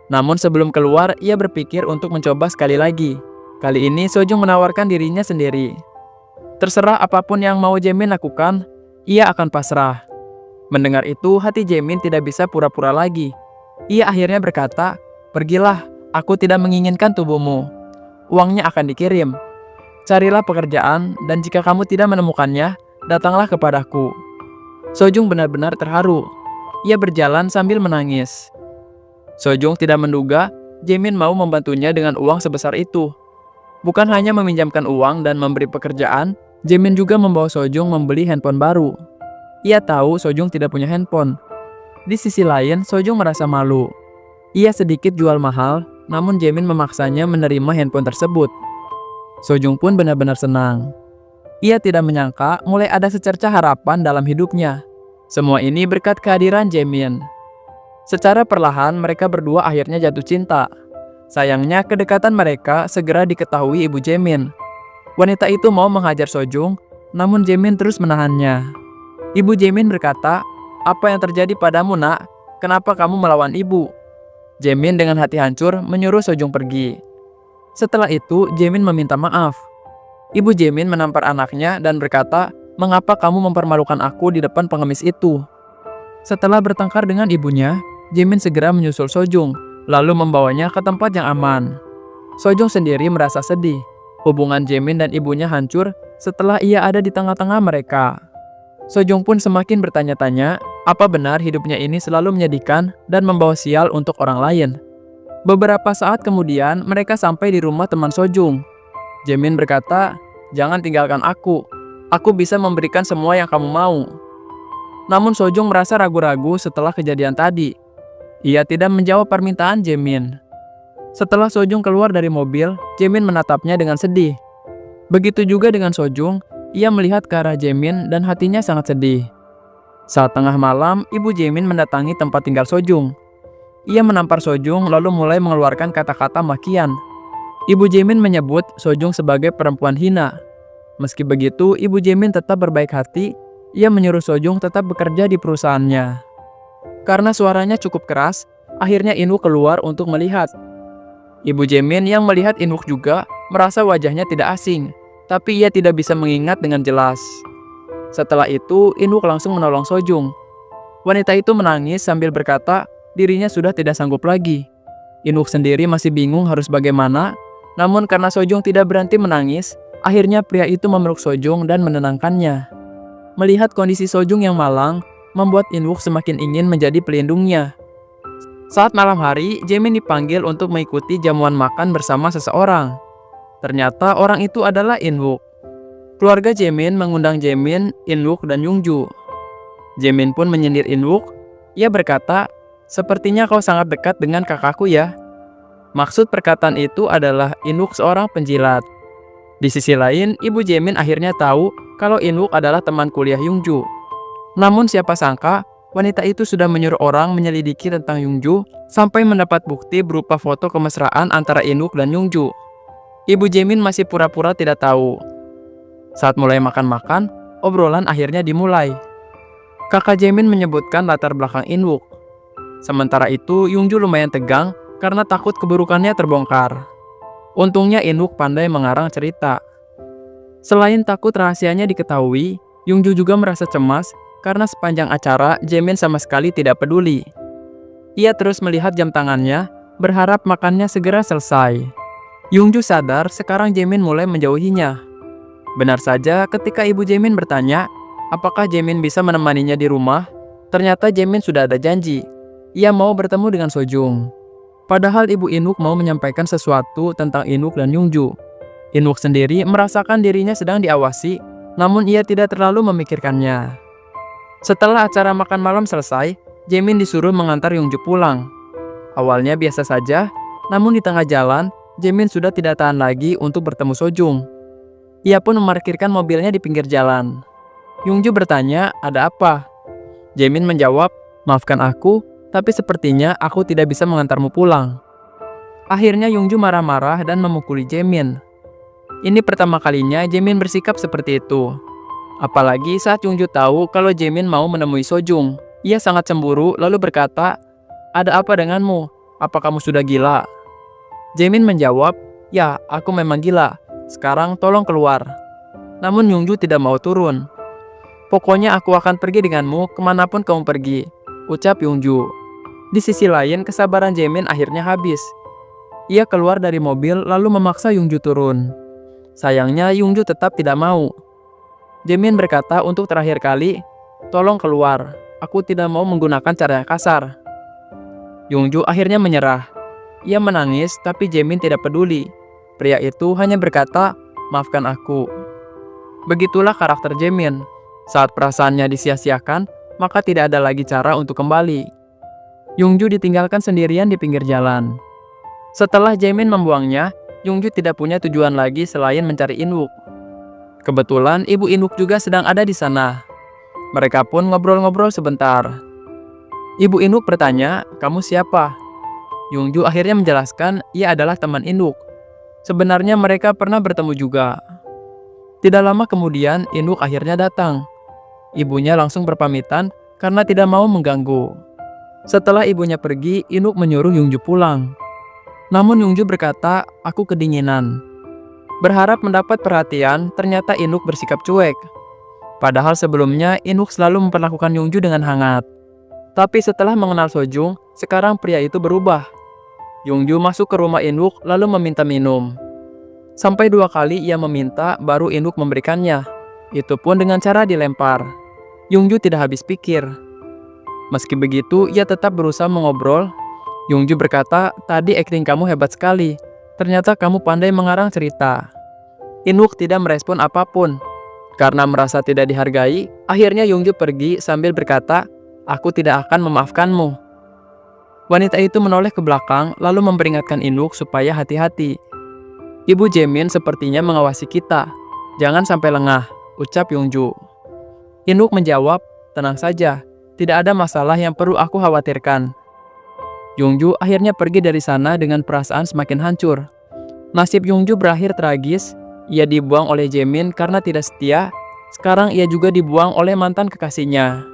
Namun sebelum keluar, ia berpikir untuk mencoba sekali lagi. Kali ini Sojung menawarkan dirinya sendiri. Terserah apapun yang mau Jaemin lakukan, ia akan pasrah. Mendengar itu, hati Jaemin tidak bisa pura-pura lagi. Ia akhirnya berkata, "Pergilah, aku tidak menginginkan tubuhmu. Uangnya akan dikirim. Carilah pekerjaan, dan jika kamu tidak menemukannya, datanglah kepadaku." Sojung benar-benar terharu. Ia berjalan sambil menangis. Sojung tidak menduga Jaemin mau membantunya dengan uang sebesar itu. Bukan hanya meminjamkan uang dan memberi pekerjaan, Jaemin juga membawa Sojung membeli handphone baru. Ia tahu Sojung tidak punya handphone. Di sisi lain, Sojung merasa malu. Ia sedikit jual mahal, namun Jaemin memaksanya menerima handphone tersebut. Sojung pun benar-benar senang. Ia tidak menyangka mulai ada secercah harapan dalam hidupnya. Semua ini berkat kehadiran Jaemin. Secara perlahan mereka berdua akhirnya jatuh cinta. Sayangnya kedekatan mereka segera diketahui ibu Jaemin. Wanita itu mau menghajar Sojung, namun Jaemin terus menahannya. Ibu Jaemin berkata, "Apa yang terjadi padamu, nak? Kenapa kamu melawan ibu?" Jaemin dengan hati hancur menyuruh Sojung pergi. Setelah itu Jaemin meminta maaf. Ibu Jaemin menampar anaknya dan berkata, "Mengapa kamu mempermalukan aku di depan pengemis itu?" Setelah bertengkar dengan ibunya, Jaemin segera menyusul Sojung, lalu membawanya ke tempat yang aman. Sojung sendiri merasa sedih. Hubungan Jaemin dan ibunya hancur setelah ia ada di tengah-tengah mereka. Sojung pun semakin bertanya-tanya, apa benar hidupnya ini selalu menyedihkan dan membawa sial untuk orang lain. Beberapa saat kemudian, mereka sampai di rumah teman Sojung. Jaemin berkata, "Jangan tinggalkan aku. Aku bisa memberikan semua yang kamu mau." Namun Sojung merasa ragu-ragu setelah kejadian tadi. Ia tidak menjawab permintaan Jaemin. Setelah Sojung keluar dari mobil, Jaemin menatapnya dengan sedih. Begitu juga dengan Sojung, ia melihat ke arah Jaemin dan hatinya sangat sedih. Saat tengah malam, ibu Jaemin mendatangi tempat tinggal Sojung. Ia menampar Sojung lalu mulai mengeluarkan kata-kata makian. Ibu Jaemin menyebut Sojung sebagai perempuan hina. Meski begitu, ibu Jaemin tetap berbaik hati. Ia menyuruh Sojung tetap bekerja di perusahaannya. Karena suaranya cukup keras, akhirnya Inwook keluar untuk melihat. Ibu Jaemin yang melihat Inwook juga merasa wajahnya tidak asing, tapi ia tidak bisa mengingat dengan jelas. Setelah itu, Inwook langsung menolong Sojung. Wanita itu menangis sambil berkata dirinya sudah tidak sanggup lagi. Inwook sendiri masih bingung harus bagaimana, namun karena Sojung tidak berhenti menangis, akhirnya pria itu memeluk Sojung dan menenangkannya. Melihat kondisi Sojung yang malang, membuat Inwook semakin ingin menjadi pelindungnya. Saat malam hari, Jaemin dipanggil untuk mengikuti jamuan makan bersama seseorang. Ternyata orang itu adalah Inwook. Keluarga Jaemin mengundang Jaemin, Inwook, dan Youngju. Jaemin pun menyindir Inwook. Ia berkata, "Sepertinya kau sangat dekat dengan kakakku ya." Maksud perkataan itu adalah Inwook seorang penjilat. Di sisi lain, ibu Jaemin akhirnya tahu kalau Inwook adalah teman kuliah Youngju. Namun siapa sangka, wanita itu sudah menyuruh orang menyelidiki tentang Youngju sampai mendapat bukti berupa foto kemesraan antara Inwook dan Youngju. Ibu Jaemin masih pura-pura tidak tahu. Saat mulai makan-makan, obrolan akhirnya dimulai. Kakak Jaemin menyebutkan latar belakang Inwook. Sementara itu, Youngju lumayan tegang karena takut keburukannya terbongkar. Untungnya Inwook pandai mengarang cerita. Selain takut rahasianya diketahui, Youngju juga merasa cemas karena sepanjang acara Jaemin sama sekali tidak peduli. Ia terus melihat jam tangannya, berharap makannya segera selesai. Youngju sadar sekarang Jaemin mulai menjauhinya. Benar saja ketika ibu Jaemin bertanya, apakah Jaemin bisa menemaninya di rumah, ternyata Jaemin sudah ada janji. Ia mau bertemu dengan Sojung. Padahal ibu Inwook mau menyampaikan sesuatu tentang Inwook dan Youngju. Inwook sendiri merasakan dirinya sedang diawasi, namun ia tidak terlalu memikirkannya. Setelah acara makan malam selesai, Jaemin disuruh mengantar Youngju pulang. Awalnya biasa saja, namun di tengah jalan, Jaemin sudah tidak tahan lagi untuk bertemu Sojung. Ia pun memarkirkan mobilnya di pinggir jalan. Youngju bertanya, "Ada apa?" Jaemin menjawab, "Maafkan aku, tapi sepertinya aku tidak bisa mengantarmu pulang." Akhirnya Youngju marah-marah dan memukuli Jaemin. Ini pertama kalinya Jaemin bersikap seperti itu. Apalagi saat Yongju tahu kalau Jaemin mau menemui Sojung. Ia sangat cemburu lalu berkata, "Ada apa denganmu? Apa kamu sudah gila?" Jaemin menjawab, "Ya, aku memang gila. Sekarang tolong keluar." Namun Yongju tidak mau turun. "Pokoknya aku akan pergi denganmu kemanapun kamu pergi," ucap Yongju. Di sisi lain, kesabaran Jaemin akhirnya habis. Ia keluar dari mobil lalu memaksa Yongju turun. Sayangnya Yongju tetap tidak mau. Jaemin berkata untuk terakhir kali, "Tolong keluar, aku tidak mau menggunakan cara yang kasar." Yongju akhirnya menyerah. Ia menangis tapi Jaemin tidak peduli. Pria itu hanya berkata, "Maafkan aku." Begitulah karakter Jaemin. Saat perasaannya disia-siakan, maka tidak ada lagi cara untuk kembali. Yongju ditinggalkan sendirian di pinggir jalan. Setelah Jaemin membuangnya, Yongju tidak punya tujuan lagi selain mencari Inwook. Kebetulan ibu Inwook juga sedang ada di sana. Mereka pun ngobrol-ngobrol sebentar. Ibu Inwook bertanya, "Kamu siapa?" Yongju akhirnya menjelaskan ia adalah teman Inwook. Sebenarnya mereka pernah bertemu juga. Tidak lama kemudian Inwook akhirnya datang. Ibunya langsung berpamitan karena tidak mau mengganggu. Setelah ibunya pergi, Inwook menyuruh Yongju pulang. Namun Yongju berkata, "Aku kedinginan." Berharap mendapat perhatian, ternyata Inwook bersikap cuek. Padahal sebelumnya Inwook selalu memperlakukan Yongju dengan hangat. Tapi setelah mengenal Sojung, sekarang pria itu berubah. Yongju masuk ke rumah Inwook lalu meminta minum. Sampai 2 kali ia meminta, baru Inwook memberikannya. Itu pun dengan cara dilempar. Yongju tidak habis pikir. Meski begitu, ia tetap berusaha mengobrol. Yongju berkata, "Tadi akting kamu hebat sekali. Ternyata kamu pandai mengarang cerita." Inwook tidak merespon apapun. Karena merasa tidak dihargai, akhirnya Yongju pergi sambil berkata, "Aku tidak akan memaafkanmu." Wanita itu menoleh ke belakang lalu memperingatkan Inwook supaya hati-hati. "Ibu Jaemin sepertinya mengawasi kita. Jangan sampai lengah," ucap Yongju. Inwook menjawab, "Tenang saja, tidak ada masalah yang perlu aku khawatirkan." Yongju akhirnya pergi dari sana dengan perasaan semakin hancur. Nasib Yongju berakhir tragis. Ia dibuang oleh Jaemin karena tidak setia. Sekarang ia juga dibuang oleh mantan kekasihnya.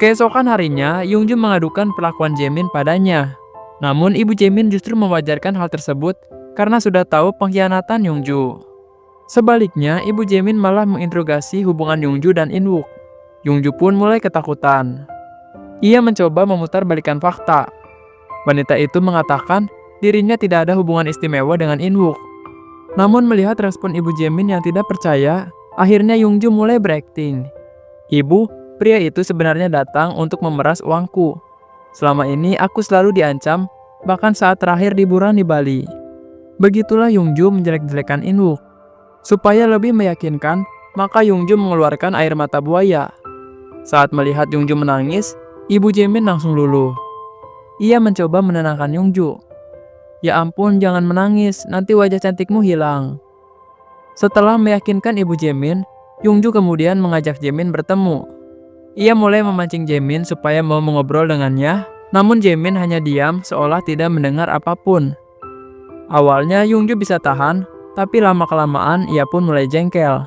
Keesokan harinya, Yongju mengadukan perlakuan Jaemin padanya. Namun ibu Jaemin justru mewajarkan hal tersebut karena sudah tahu pengkhianatan Yongju. Sebaliknya, ibu Jaemin malah menginterogasi hubungan Yongju dan Inwook. Yongju pun mulai ketakutan. Ia mencoba memutarbalikkan fakta. Wanita itu mengatakan dirinya tidak ada hubungan istimewa dengan Inwook. Namun melihat respon ibu Jaemin yang tidak percaya, akhirnya Yongju mulai berakting. "Ibu, pria itu sebenarnya datang untuk memeras uangku. Selama ini aku selalu diancam, bahkan saat terakhir liburan di Bali." Begitulah Yongju menjelek-jelekan Inwook. Supaya lebih meyakinkan, maka Yongju mengeluarkan air mata buaya. Saat melihat Yongju menangis, ibu Jaemin langsung luluh. Ia mencoba menenangkan Yongju. "Ya ampun, jangan menangis, nanti wajah cantikmu hilang." Setelah meyakinkan ibu Jaemin, Yongju kemudian mengajak Jaemin bertemu. Ia mulai memancing Jaemin supaya mau mengobrol dengannya, namun Jaemin hanya diam seolah tidak mendengar apapun. Awalnya Yongju bisa tahan, tapi lama-kelamaan ia pun mulai jengkel.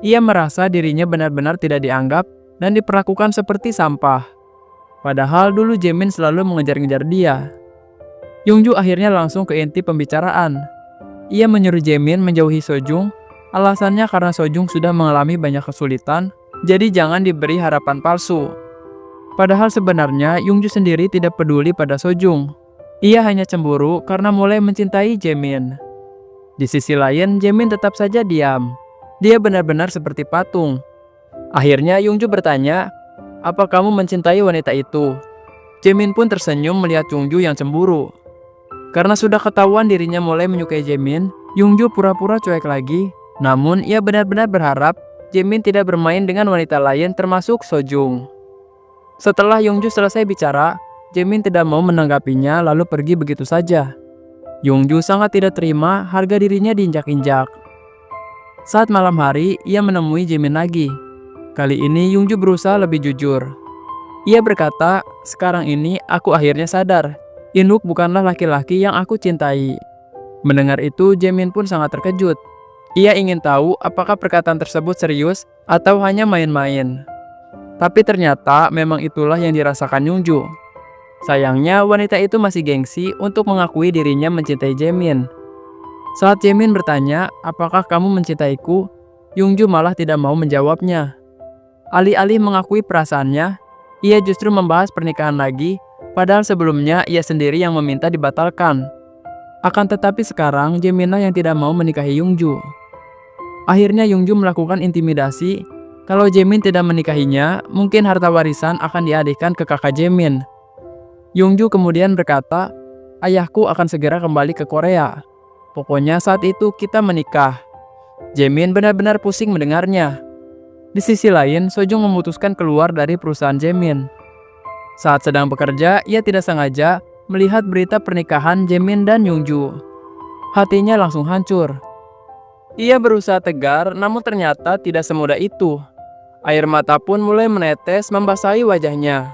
Ia merasa dirinya benar-benar tidak dianggap dan diperlakukan seperti sampah. Padahal dulu Jaemin selalu mengejar-ngejar dia. Yongju akhirnya langsung ke inti pembicaraan. Ia menyuruh Jaemin menjauhi Sojung, alasannya karena Sojung sudah mengalami banyak kesulitan, jadi jangan diberi harapan palsu. Padahal sebenarnya Yongju sendiri tidak peduli pada Sojung. Ia hanya cemburu karena mulai mencintai Jaemin. Di sisi lain, Jaemin tetap saja diam. Dia benar-benar seperti patung. Akhirnya Yongju bertanya, "Apa kamu mencintai wanita itu?" Jaemin pun tersenyum melihat Yongju yang cemburu. Karena sudah ketahuan dirinya mulai menyukai Jaemin, Yongju pura-pura cuek lagi. Namun ia benar-benar berharap Jaemin tidak bermain dengan wanita lain termasuk Sojung. Setelah Yongju selesai bicara, Jaemin tidak mau menanggapinya lalu pergi begitu saja. Yongju sangat tidak terima harga dirinya diinjak-injak. Saat malam hari, ia menemui Jaemin lagi. Kali ini Yongju berusaha lebih jujur. Ia berkata, "Sekarang ini aku akhirnya sadar, Inwook bukanlah laki-laki yang aku cintai." Mendengar itu, Jaemin pun sangat terkejut. Ia ingin tahu apakah perkataan tersebut serius atau hanya main-main. Tapi ternyata memang itulah yang dirasakan Yongju. Sayangnya wanita itu masih gengsi untuk mengakui dirinya mencintai Jaemin. Saat Jaemin bertanya, apakah kamu mencintaiku? Yongju malah tidak mau menjawabnya. Alih-alih mengakui perasaannya, ia justru membahas pernikahan lagi, padahal sebelumnya ia sendiri yang meminta dibatalkan. Akan tetapi sekarang Jaeminlah yang tidak mau menikahi Yongju. Akhirnya Yongju melakukan intimidasi. Kalau Jaemin tidak menikahinya, mungkin harta warisan akan dialihkan ke kakak Jaemin. Yongju kemudian berkata, ayahku akan segera kembali ke Korea. Pokoknya saat itu kita menikah. Jaemin benar-benar pusing mendengarnya. Di sisi lain, Sojung memutuskan keluar dari perusahaan Jaemin. Saat sedang bekerja, ia tidak sengaja melihat berita pernikahan Jaemin dan Yongju. Hatinya langsung hancur. Ia berusaha tegar, namun ternyata tidak semudah itu. Air mata pun mulai menetes membasahi wajahnya.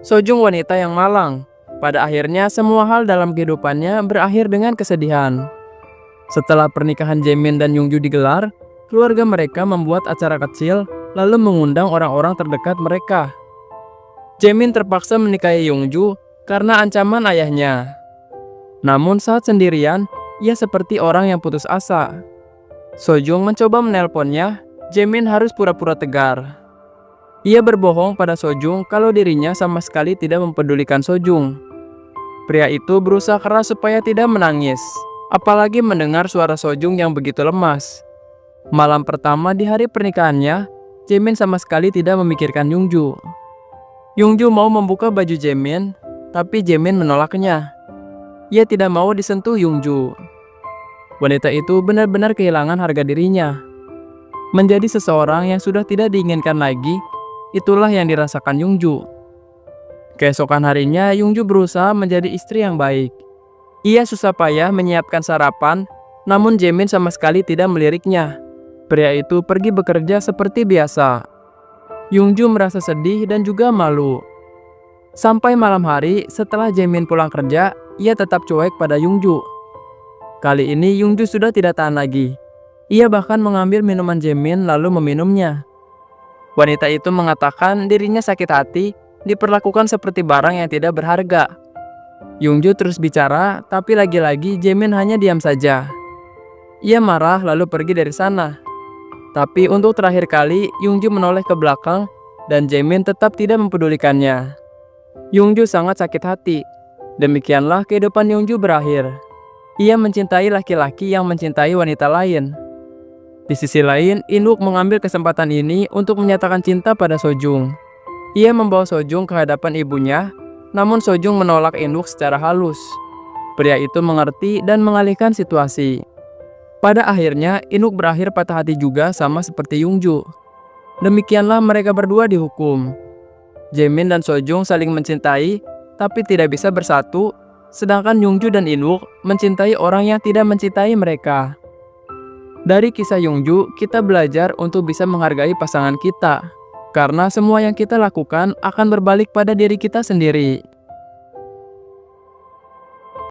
Sojung wanita yang malang. Pada akhirnya semua hal dalam kehidupannya berakhir dengan kesedihan. Setelah pernikahan Jaemin dan Yongju digelar, keluarga mereka membuat acara kecil lalu mengundang orang-orang terdekat mereka. Jaemin terpaksa menikahi Yongju karena ancaman ayahnya. Namun saat sendirian, ia seperti orang yang putus asa. Sojung mencoba menelponnya, Jaemin harus pura-pura tegar. Ia berbohong pada Sojung kalau dirinya sama sekali tidak mempedulikan Sojung. Pria itu berusaha keras supaya tidak menangis, apalagi mendengar suara Sojung yang begitu lemas. Malam pertama di hari pernikahannya, Jaemin sama sekali tidak memikirkan Yongju. Yongju mau membuka baju Jaemin, tapi Jaemin menolaknya. Ia tidak mau disentuh Yongju. Wanita itu benar-benar kehilangan harga dirinya. Menjadi seseorang yang sudah tidak diinginkan lagi, itulah yang dirasakan Yongju. Keesokan harinya, Yongju berusaha menjadi istri yang baik. Ia susah payah menyiapkan sarapan, namun Jaemin sama sekali tidak meliriknya. Pria itu pergi bekerja seperti biasa. Yongju merasa sedih dan juga malu. Sampai malam hari, setelah Jaemin pulang kerja, ia tetap cuek pada Yongju. Kali ini Yongju sudah tidak tahan lagi. Ia bahkan mengambil minuman Jaemin lalu meminumnya. Wanita itu mengatakan dirinya sakit hati, diperlakukan seperti barang yang tidak berharga. Yongju terus bicara, tapi lagi-lagi Jaemin hanya diam saja. Ia marah lalu pergi dari sana. Tapi untuk terakhir kali, Yongju menoleh ke belakang dan Jaemin tetap tidak mempedulikannya. Yongju sangat sakit hati. Demikianlah kehidupan Yongju berakhir. Ia mencintai laki-laki yang mencintai wanita lain. Di sisi lain, Inwook mengambil kesempatan ini untuk menyatakan cinta pada Sojung. Ia membawa Sojung ke hadapan ibunya, namun Sojung menolak Inwook secara halus. Pria itu mengerti dan mengalihkan situasi. Pada akhirnya, Inwook berakhir patah hati juga sama seperti Yongju. Demikianlah mereka berdua dihukum. Jaemin dan Sojung saling mencintai, tapi tidak bisa bersatu, sedangkan Yongju dan Inwook mencintai orang yang tidak mencintai mereka. Dari kisah Yongju, kita belajar untuk bisa menghargai pasangan kita, karena semua yang kita lakukan akan berbalik pada diri kita sendiri.